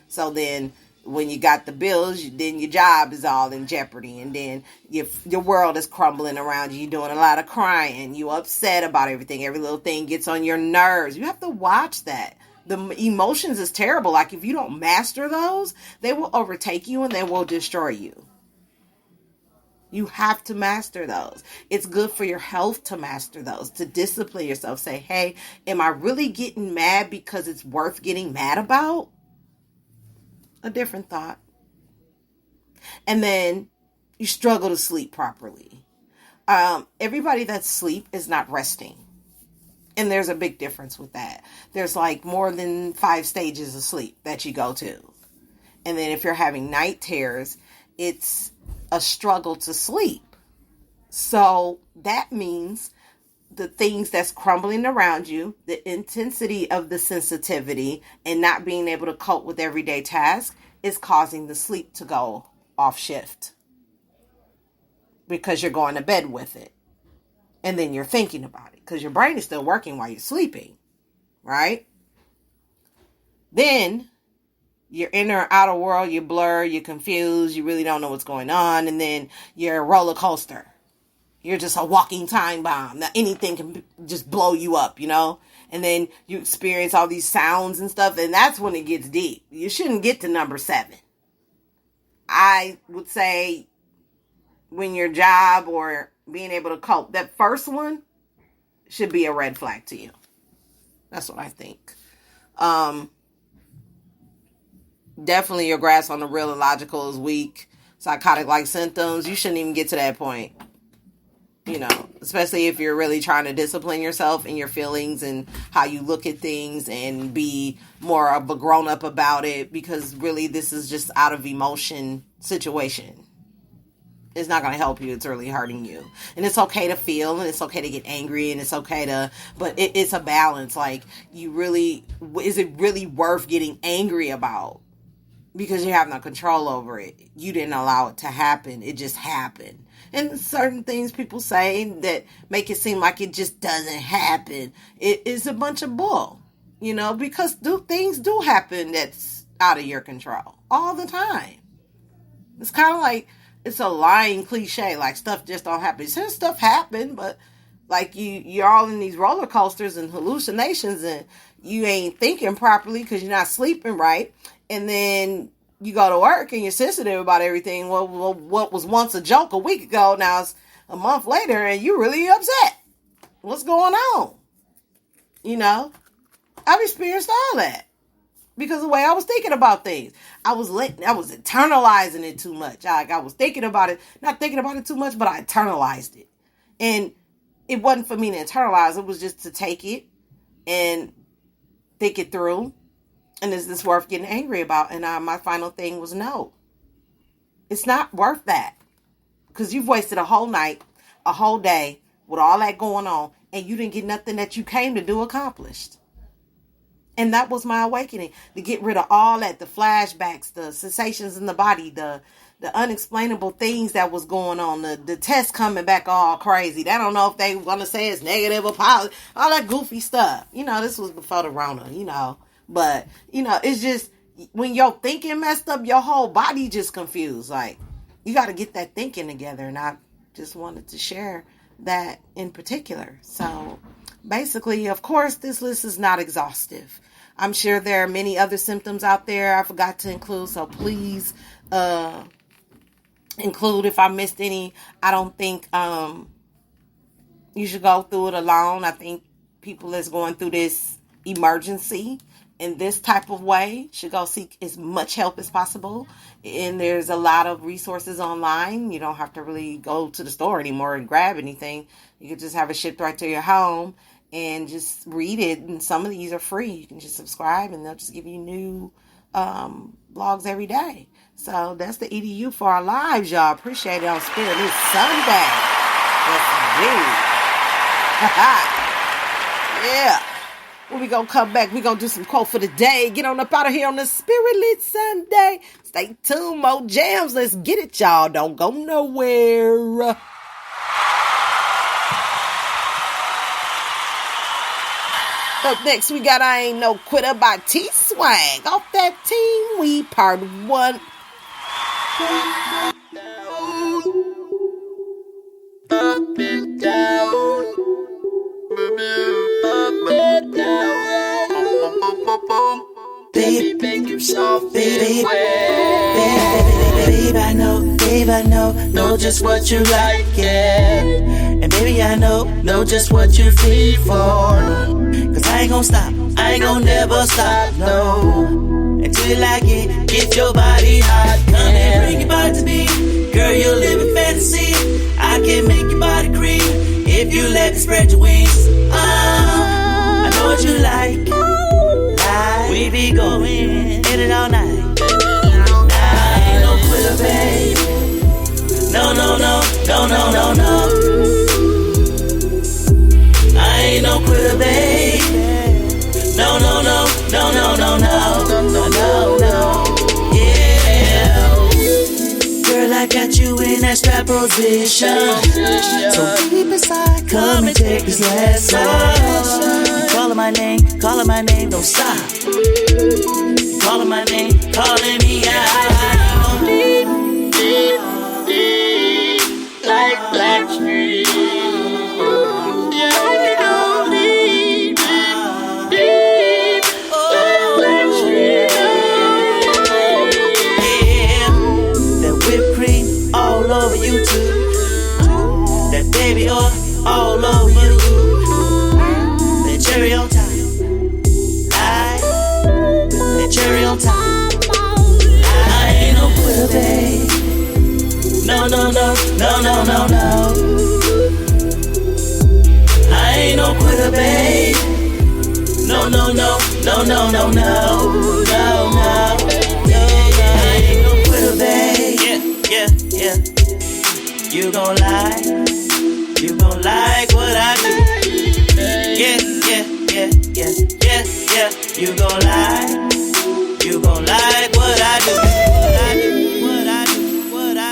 Speaker 1: So then when you got the bills, then your job is all in jeopardy. And then your world is crumbling around you. You're doing a lot of crying. You're upset about everything. Every little thing gets on your nerves. You have to watch that. The emotions is terrible. Like if you don't master those, they will overtake you and they will destroy you. You have to master those. It's good for your health to master those, to discipline yourself. Say, hey, am I really getting mad because it's worth getting mad about? A different thought. And then you struggle to sleep properly. Everybody that's asleep is not resting. And there's a big difference with that. There's like more than 5 stages of sleep that you go to. And then if you're having night terrors, it's a struggle to sleep. So that means the things that's crumbling around you, the intensity of the sensitivity, and not being able to cope with everyday tasks is causing the sleep to go off shift. Because you're going to bed with it. And then you're thinking about it. Because your brain is still working while you're sleeping. Right? Then your inner or outer world, you blur, you're confused, you really don't know what's going on. And then you're a roller coaster. You're just a walking time bomb. Now anything can just blow you up, you know? And then you experience all these sounds and stuff. And that's when it gets deep. You shouldn't get to number 7. I would say when your job or being able to cope, that first one should be a red flag to you. That's what I think. Definitely your grasp on the real and logical is weak. Psychotic-like symptoms, you shouldn't even get to that point. You know, especially if you're really trying to discipline yourself and your feelings and how you look at things and be more of a grown-up about it, because really this is just out of emotion situation. It's not going to help you. It's really hurting you. And it's okay to feel and it's okay to get angry and it's okay to, but it's a balance. Like you really, is it really worth getting angry about? Because you have no control over it. You didn't allow it to happen. It just happened. And certain things people say that make it seem like it just doesn't happen. It is a bunch of bull, you know, because things do happen that's out of your control all the time. It's kind of like, it's a lying cliche, like stuff just don't happen. Some stuff happen, but like you're all in these roller coasters and hallucinations and you ain't thinking properly because you're not sleeping right. And then you go to work and you're sensitive about everything. Well, what was once a joke a week ago, now it's a month later and you're really upset. What's going on? You know, I've experienced all that because of the way I was thinking about things. I was internalizing it too much. I was thinking about it, not thinking about it too much, but I internalized it. And it wasn't for me to internalize. It was just to take it and think it through. And is this worth getting angry about? And my final thing was no. It's not worth that. Because you've wasted a whole night, a whole day with all that going on. And you didn't get nothing that you came to do accomplished. And that was my awakening. To get rid of all that. The flashbacks, the sensations in the body, the unexplainable things that was going on. The test coming back all crazy. I don't know if they want to say it's negative or positive. All that goofy stuff. You know, this was before the Rona, you know. But, you know, it's just, when your thinking messed up, your whole body just confused. Like, you got to get that thinking together. And I just wanted to share that in particular. So basically, of course, this list is not exhaustive. I'm sure there are many other symptoms out there I forgot to include, so please include if I missed any. I don't think you should go through it alone. I think people that's going through this emergency in this type of way should go seek as much help as possible. And there's a lot of resources online. You don't have to really go to the store anymore and grab anything. You can just have it shipped right to your home and just read it. And some of these are free. You can just subscribe and they'll just give you new blogs every day. So that's the EDU for our lives, y'all. Appreciate it on Spirit Sunday. Yes, indeed. Yeah. When we gonna come back, we gonna do some quote for the day. Get on up out of here on the Spirit Lit Sunday. Stay tuned, more jams. Let's get it, y'all. Don't go nowhere. Up next, we got I Ain't No Quitter by T-Swag. Off that Team We Part 1.
Speaker 11: Up and down. Baby, make yourself feel Babe, I know just what you like, yeah. And baby, I know just what you feel for. Cause I ain't gon' stop, I ain't gon' never stop, no. Until you like it, get your body hot. Come and bring your body to me. Girl, you live in fantasy. I can make your body creep if you let me spread your wings. I know what you like. We be going in it all night. I ain't no quitter, babe. No. I ain't no quitter, babe. No. Yeah. Girl, I got you in that strap position. So deep inside, come and take this lesson. Calling my name, don't stop. Calling my name, calling me out. Deep, like Black Street. Yeah, you know, deep, like Black Street. Yeah, that whipped cream all over you too. That baby oil all over you. Cherry on top, that cherry on top. I ain't no quitter, babe. No. I ain't no quitter, babe. No. I ain't no quitter, babe. Yeah. You gon' like what I do. Yeah. You gon' like what I do.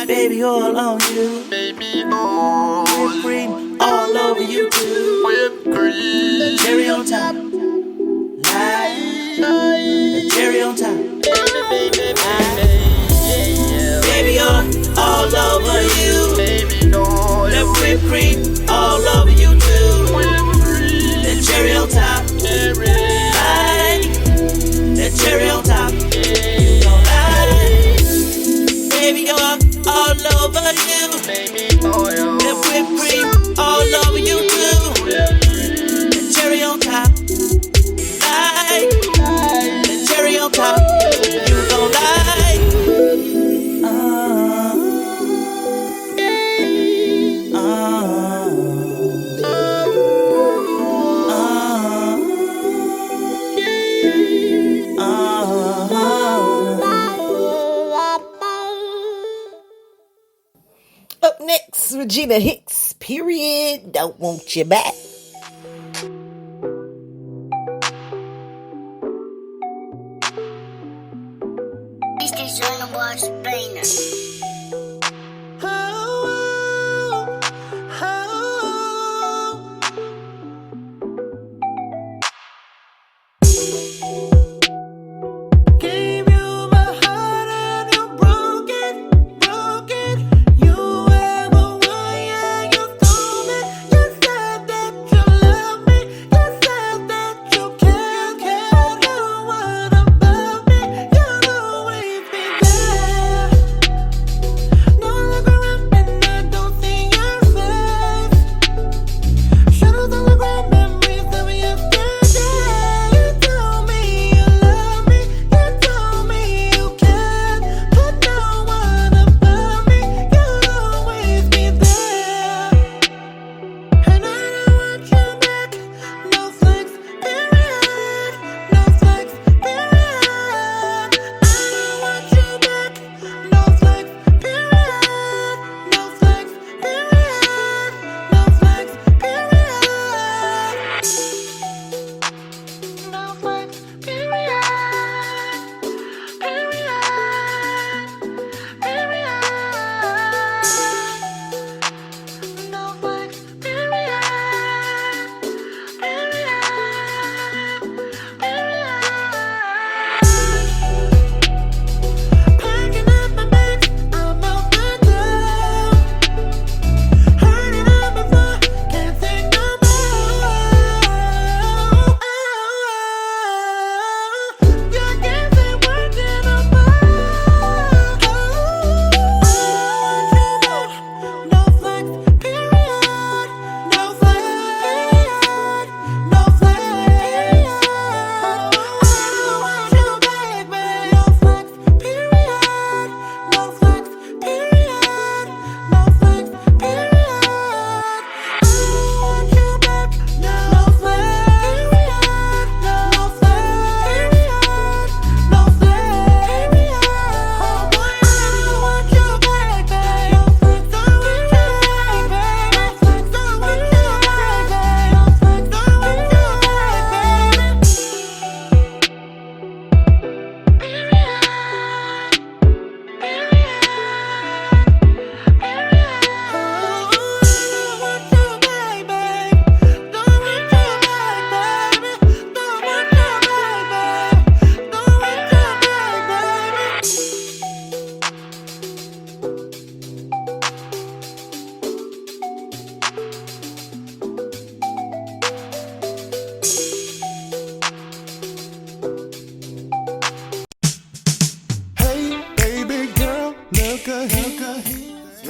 Speaker 11: Baby, all on you. Baby, all. Whipped cream all over you too. Whipped cream. The cherry on top. The cherry on top. Baby, all over you. Baby, the whipped cream all over you too. The cherry on top. The cherry on top. You gon' like. Baby, you're all over you. The whipped cream all over you too. The cherry on top. The cherry on top. You gon' like.
Speaker 1: Up next, Regina Hicks, period. Don't want you back.
Speaker 12: Este suena voz pena.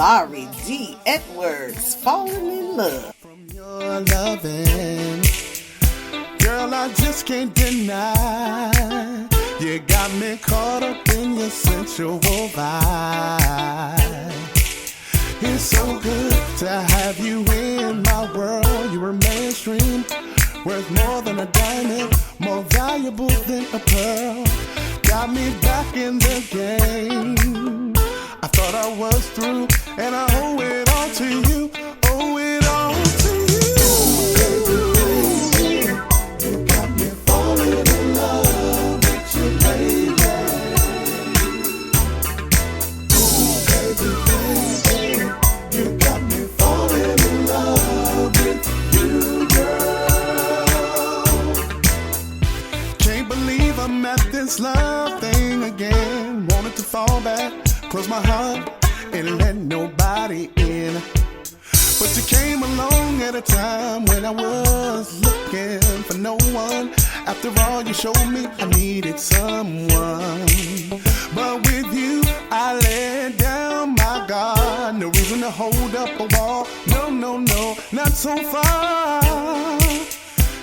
Speaker 1: Laurie D. Edwards, Falling in Love.
Speaker 2: From your loving, girl, I just can't deny. You got me caught up in your sensual vibe. It's so good to have you in my world. You're mainstream, worth more than a diamond, more valuable than a pearl. Got me back in the game. I thought I was through, and I owe it all to you. Owe it all to you. You got me falling in love with you, baby. Ooh, baby, baby. You got me falling in love with you, girl. Can't believe I'm at this love thing again. Wanted to fall back, close my heart, and let nobody in. But you came along at a time when I was looking for no one. After all, you showed me I needed someone. But with you, I laid down my guard. No reason to hold up a wall. No, no, no, not so far.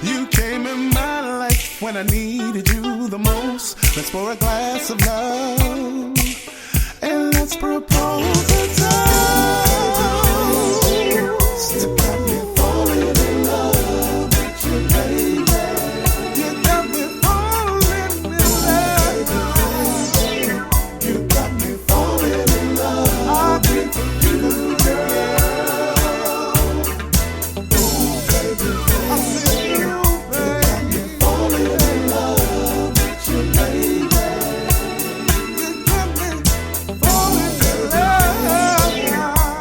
Speaker 2: You came in my life when I needed you the most. Let's pour a glass of love and let's propose a toast. Got me falling in love with you, baby. You got me falling in love. You got me falling in love with you, girl. Ooh, baby, I said you, baby. You got me falling in love with you, baby. You got me falling in love.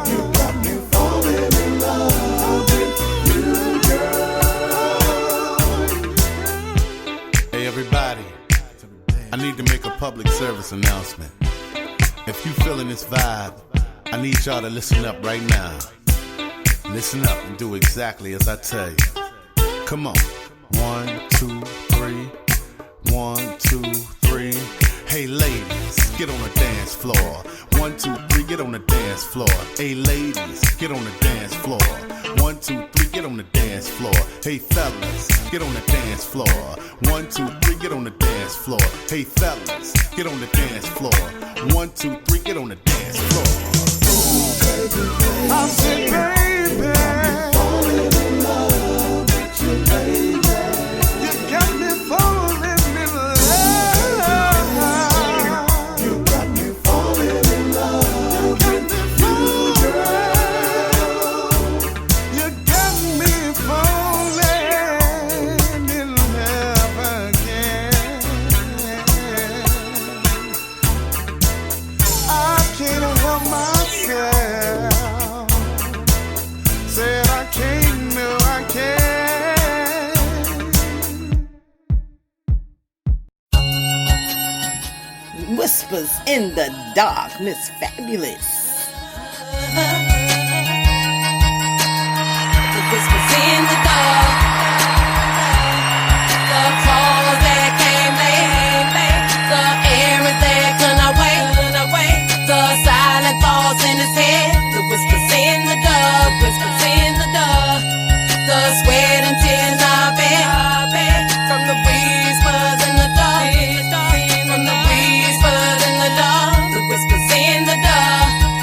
Speaker 2: You got me falling in love with you, girl.
Speaker 13: Hey everybody, I need to make a public service announcement. If you feeling this vibe, I need y'all to listen up right now. Listen up and do exactly as I tell you. Come on. 1, 2, 3. 1, 2, 3. Hey ladies, get on the dance floor. 1, 2, 3, get on the dance floor. Hey ladies, get on the dance floor. 1, 2, 3, get on the dance floor. Hey fellas, get on the dance floor. 1, 2, 3, get on the dance floor. Hey fellas, get on the dance floor. 1, 2, 3, get on the dance floor.
Speaker 2: I said, baby, falling in love with you, baby. You got me falling in love. You got me falling in love with you, girl. You got me falling in love again. I can't help myself. Said I can't, no I can't.
Speaker 1: Whispers in the Dark, Miss Fabulous.
Speaker 14: The whispers in the dark, the calls that came late, the errands that couldn't wait, the silent thoughts in his head, the whispers in the dark, whispers in the dark, the sweat and tears I bear, from the whispers in the dark, from the whispers in the dark, the whispers in the dark.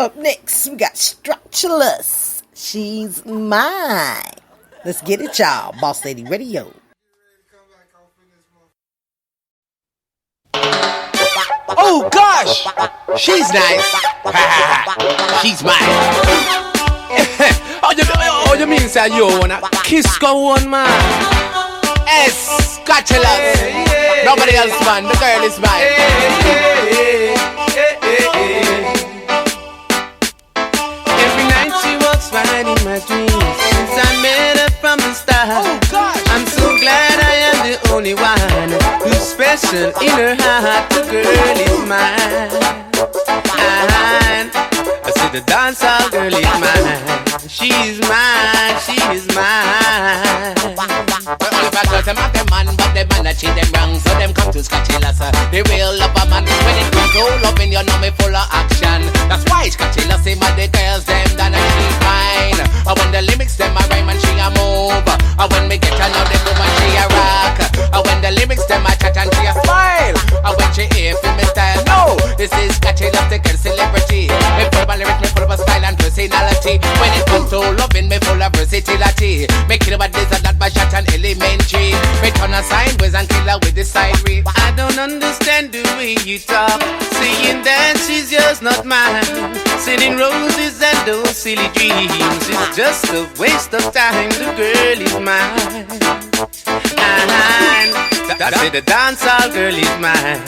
Speaker 1: Up next, we got Structureless. She's mine. Let's get it, y'all. Boss Lady Radio.
Speaker 15: Oh gosh, she's nice. She's mine. Oh, you mean say you wanna kiss go on, man? Scotcheless. Nobody else, man. The girl is mine. Every night she walks right in my dreams. Since I met her from the start, I'm so glad I am the only one who's special in her heart. The girl is mine. I said the dancehall girl is mine. She's mine. She is mine. But all of our girls them have them man, but them man that cheat them wrong, so them come to Scotcheless. They real love a man. When it comes to loving, you know me full of action. That's why Scotcheless say my the girls them done and she's mine. And when the lyrics them a rhyme and she a move, and when me get her now they move and she a rock. And when the lyrics them a chat and she a smile, and when she hear for me style, no, this is Scotcheless the girl celebrity. Me full of lyrics, me full of a style and personality. When it comes to loving, me full of versatility. Me kill about this and that by shot and elementary. Me turn a sideways and kill her with the side read. I don't understand the way you talk, saying that she's just not mine. Sending roses and those silly dreams, it's just a waste of time. The girl is mine. I say the dancehall girl is mine.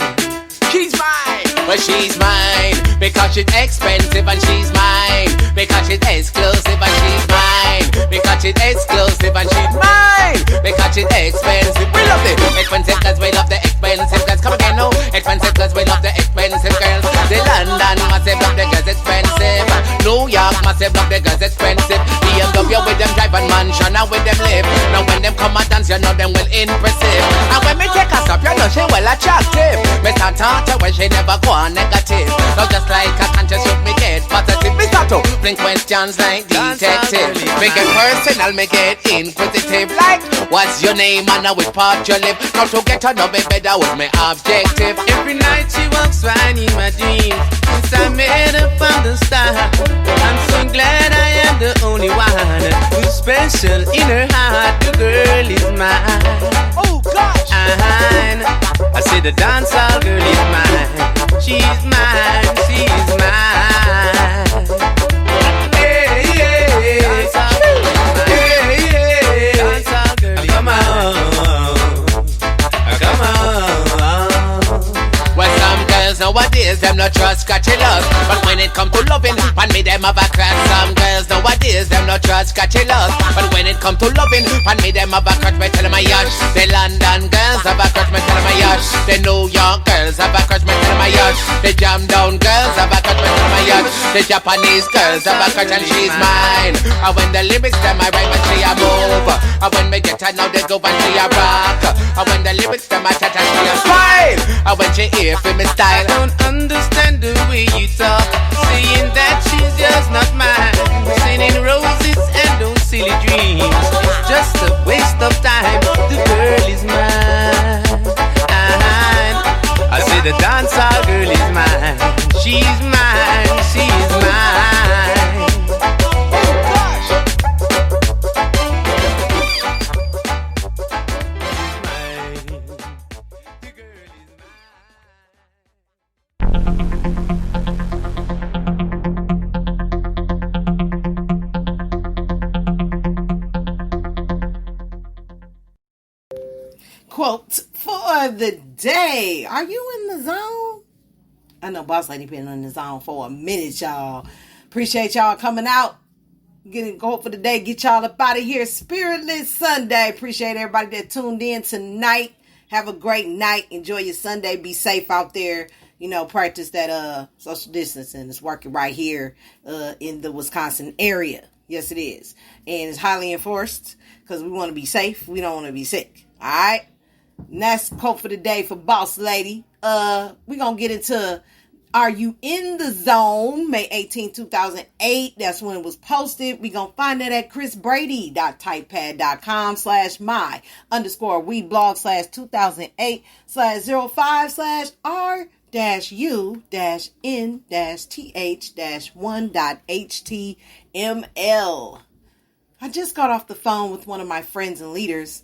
Speaker 15: She's mine. Well, she's mine because she's expensive, and she's mine because she's exclusive, and she's mine because she's exclusive, and she's mine because she's expensive. We love the expensive girls, we love the expensive girls. Come again, no, expensive girls, we love the expensive girls. The London must have love the girls expensive. New York must have love the girls expensive. BMW with them drive and mansion, and with them live. Now when them come and dance, you know them well impressive. And when me take her stop, you know she well attractive. Me start talk to when she never go on negative. Now just like a conscious youth, me get positive. Me start to bring questions like detective. Me get personal, me get inquisitive. Like, what's your name and which part you live? Now to get to know me better was my objective. Every night she walks right in my dreams. Since I met her from the start, I'm so glad I am the only one who's special in her heart. The girl is mine. Oh gosh. I say the dancehall girl is mine. She's mine. She's mine. Yeah, yeah. Dancehall girl is mine. Come on. Well, some girls nowadays them not trust Scotcheless, but when it come to loving, pan me them have a crack. Some girls nowadays them not trust Scotcheless, but when it come to loving, pan me them have a crush. Me tell them a yash. The London girls have a crush. Me tell them a yash. The New York girls have a crush. Me tell them a yash. The Jam Down girls have a crush. Me tell them a yash. The Japanese girls have a crush and she's mine. And when the lyrics them a rhyme and she a move, and when me get her now they go and she a rock. And when the lyrics them a chat and she a smile, and when she hear for me style, I don't understand the way you talk, saying that she's just not mine. Sending roses and those silly dreams, it's just a waste of time. The girl is mine. I say the dancehall girl is mine. She's mine. She's mine. Oh gosh. The girl is
Speaker 1: Quote for the day. Are you in the zone? I know Boss Lady been in the zone for a minute, y'all. Appreciate y'all coming out. Getting quote for the day. Get y'all up out of here. Spiritless Sunday. Appreciate everybody that tuned in tonight. Have a great night. Enjoy your Sunday. Be safe out there. You know, practice that social distancing. It's working right here in the Wisconsin area. Yes, it is. And it's highly enforced because we want to be safe. We don't want to be sick. All right? And that's quote for the day for Boss Lady. We're going to get into Are You in the Zone? May 18, 2008. That's when it was posted. We're going to find that at chrisbrady.typepad.com/my_weblog/2008/05/RJ U-N-Th-1.html. I just got off the phone with one of my friends and leaders,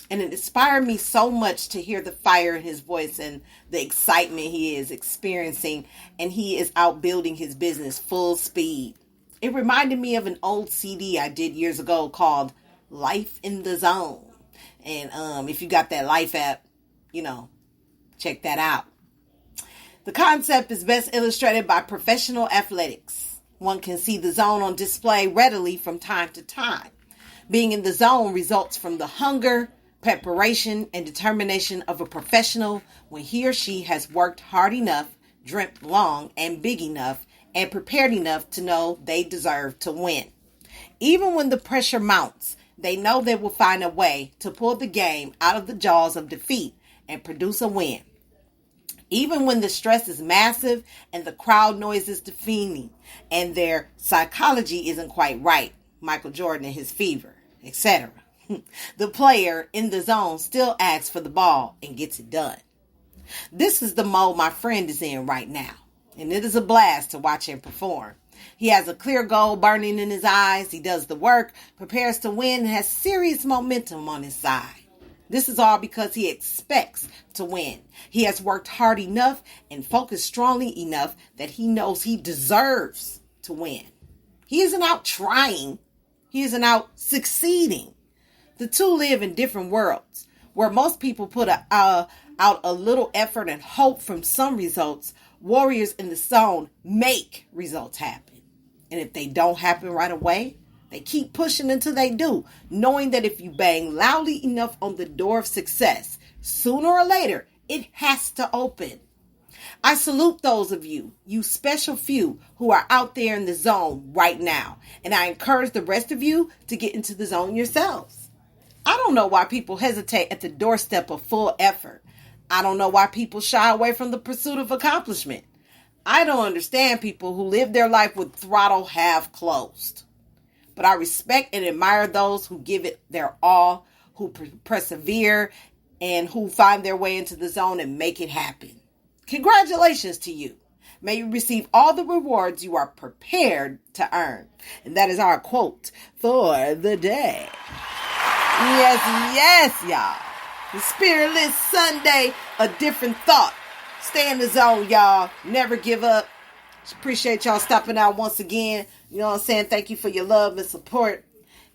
Speaker 1: and it inspired me so much to hear the fire in his voice and the excitement he is experiencing, and he is out building his business full speed. It reminded me of an old CD I did years ago called Life in the Zone. And if you got that Life app, check that out. The concept is best illustrated by professional athletics. One can see the zone on display readily from time to time. Being in the zone results from the hunger, preparation, and determination of a professional when he or she has worked hard enough, dreamt long and big enough, and prepared enough to know they deserve to win. Even when the pressure mounts, they know they will find a way to pull the game out of the jaws of defeat and produce a win. Even when the stress is massive and the crowd noise is deafening and their psychology isn't quite right, Michael Jordan and his fever, etc., the player in the zone still asks for the ball and gets it done. This is the mode my friend is in right now, and it is a blast to watch him perform. He has a clear goal burning in his eyes. He does the work, prepares to win, and has serious momentum on his side. This is all because he expects to win. He has worked hard enough and focused strongly enough that he knows he deserves to win. He isn't out trying. He isn't out succeeding. The two live in different worlds. Where most people put out a little effort and hope from some results, warriors in the zone make results happen. And if they don't happen right away, they keep pushing until they do, knowing that if you bang loudly enough on the door of success, sooner or later, it has to open. I salute those of you special few who are out there in the zone right now. And I encourage the rest of you to get into the zone yourselves. I don't know why people hesitate at the doorstep of full effort. I don't know why people shy away from the pursuit of accomplishment. I don't understand people who live their life with throttle half closed. But I respect and admire those who give it their all, who persevere, and who find their way into the zone and make it happen. Congratulations to you. May you receive all the rewards you are prepared to earn. And that is our quote for the day. Yes, y'all. The Spiritless Sunday, a different thought. Stay in the zone, y'all. Never give up. Just appreciate y'all stopping out once again. You know what I'm saying? Thank you for your love and support.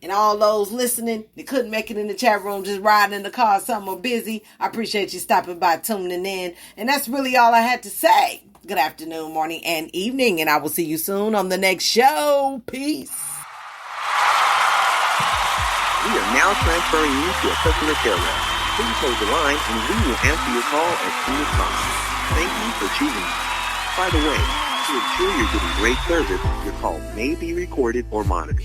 Speaker 1: And all those listening that couldn't make it in the chat room, just riding in the car, something or busy. I appreciate you stopping by, tuning in. And that's really all I had to say. Good afternoon, morning, and evening. And I will see you soon on the next show. Peace.
Speaker 16: We are now transferring you to a customer care rep. Please hold the line and we will answer your call as soon as possible. Thank you for choosing us. By the way, to ensure you're getting great service, your call may be recorded or monitored.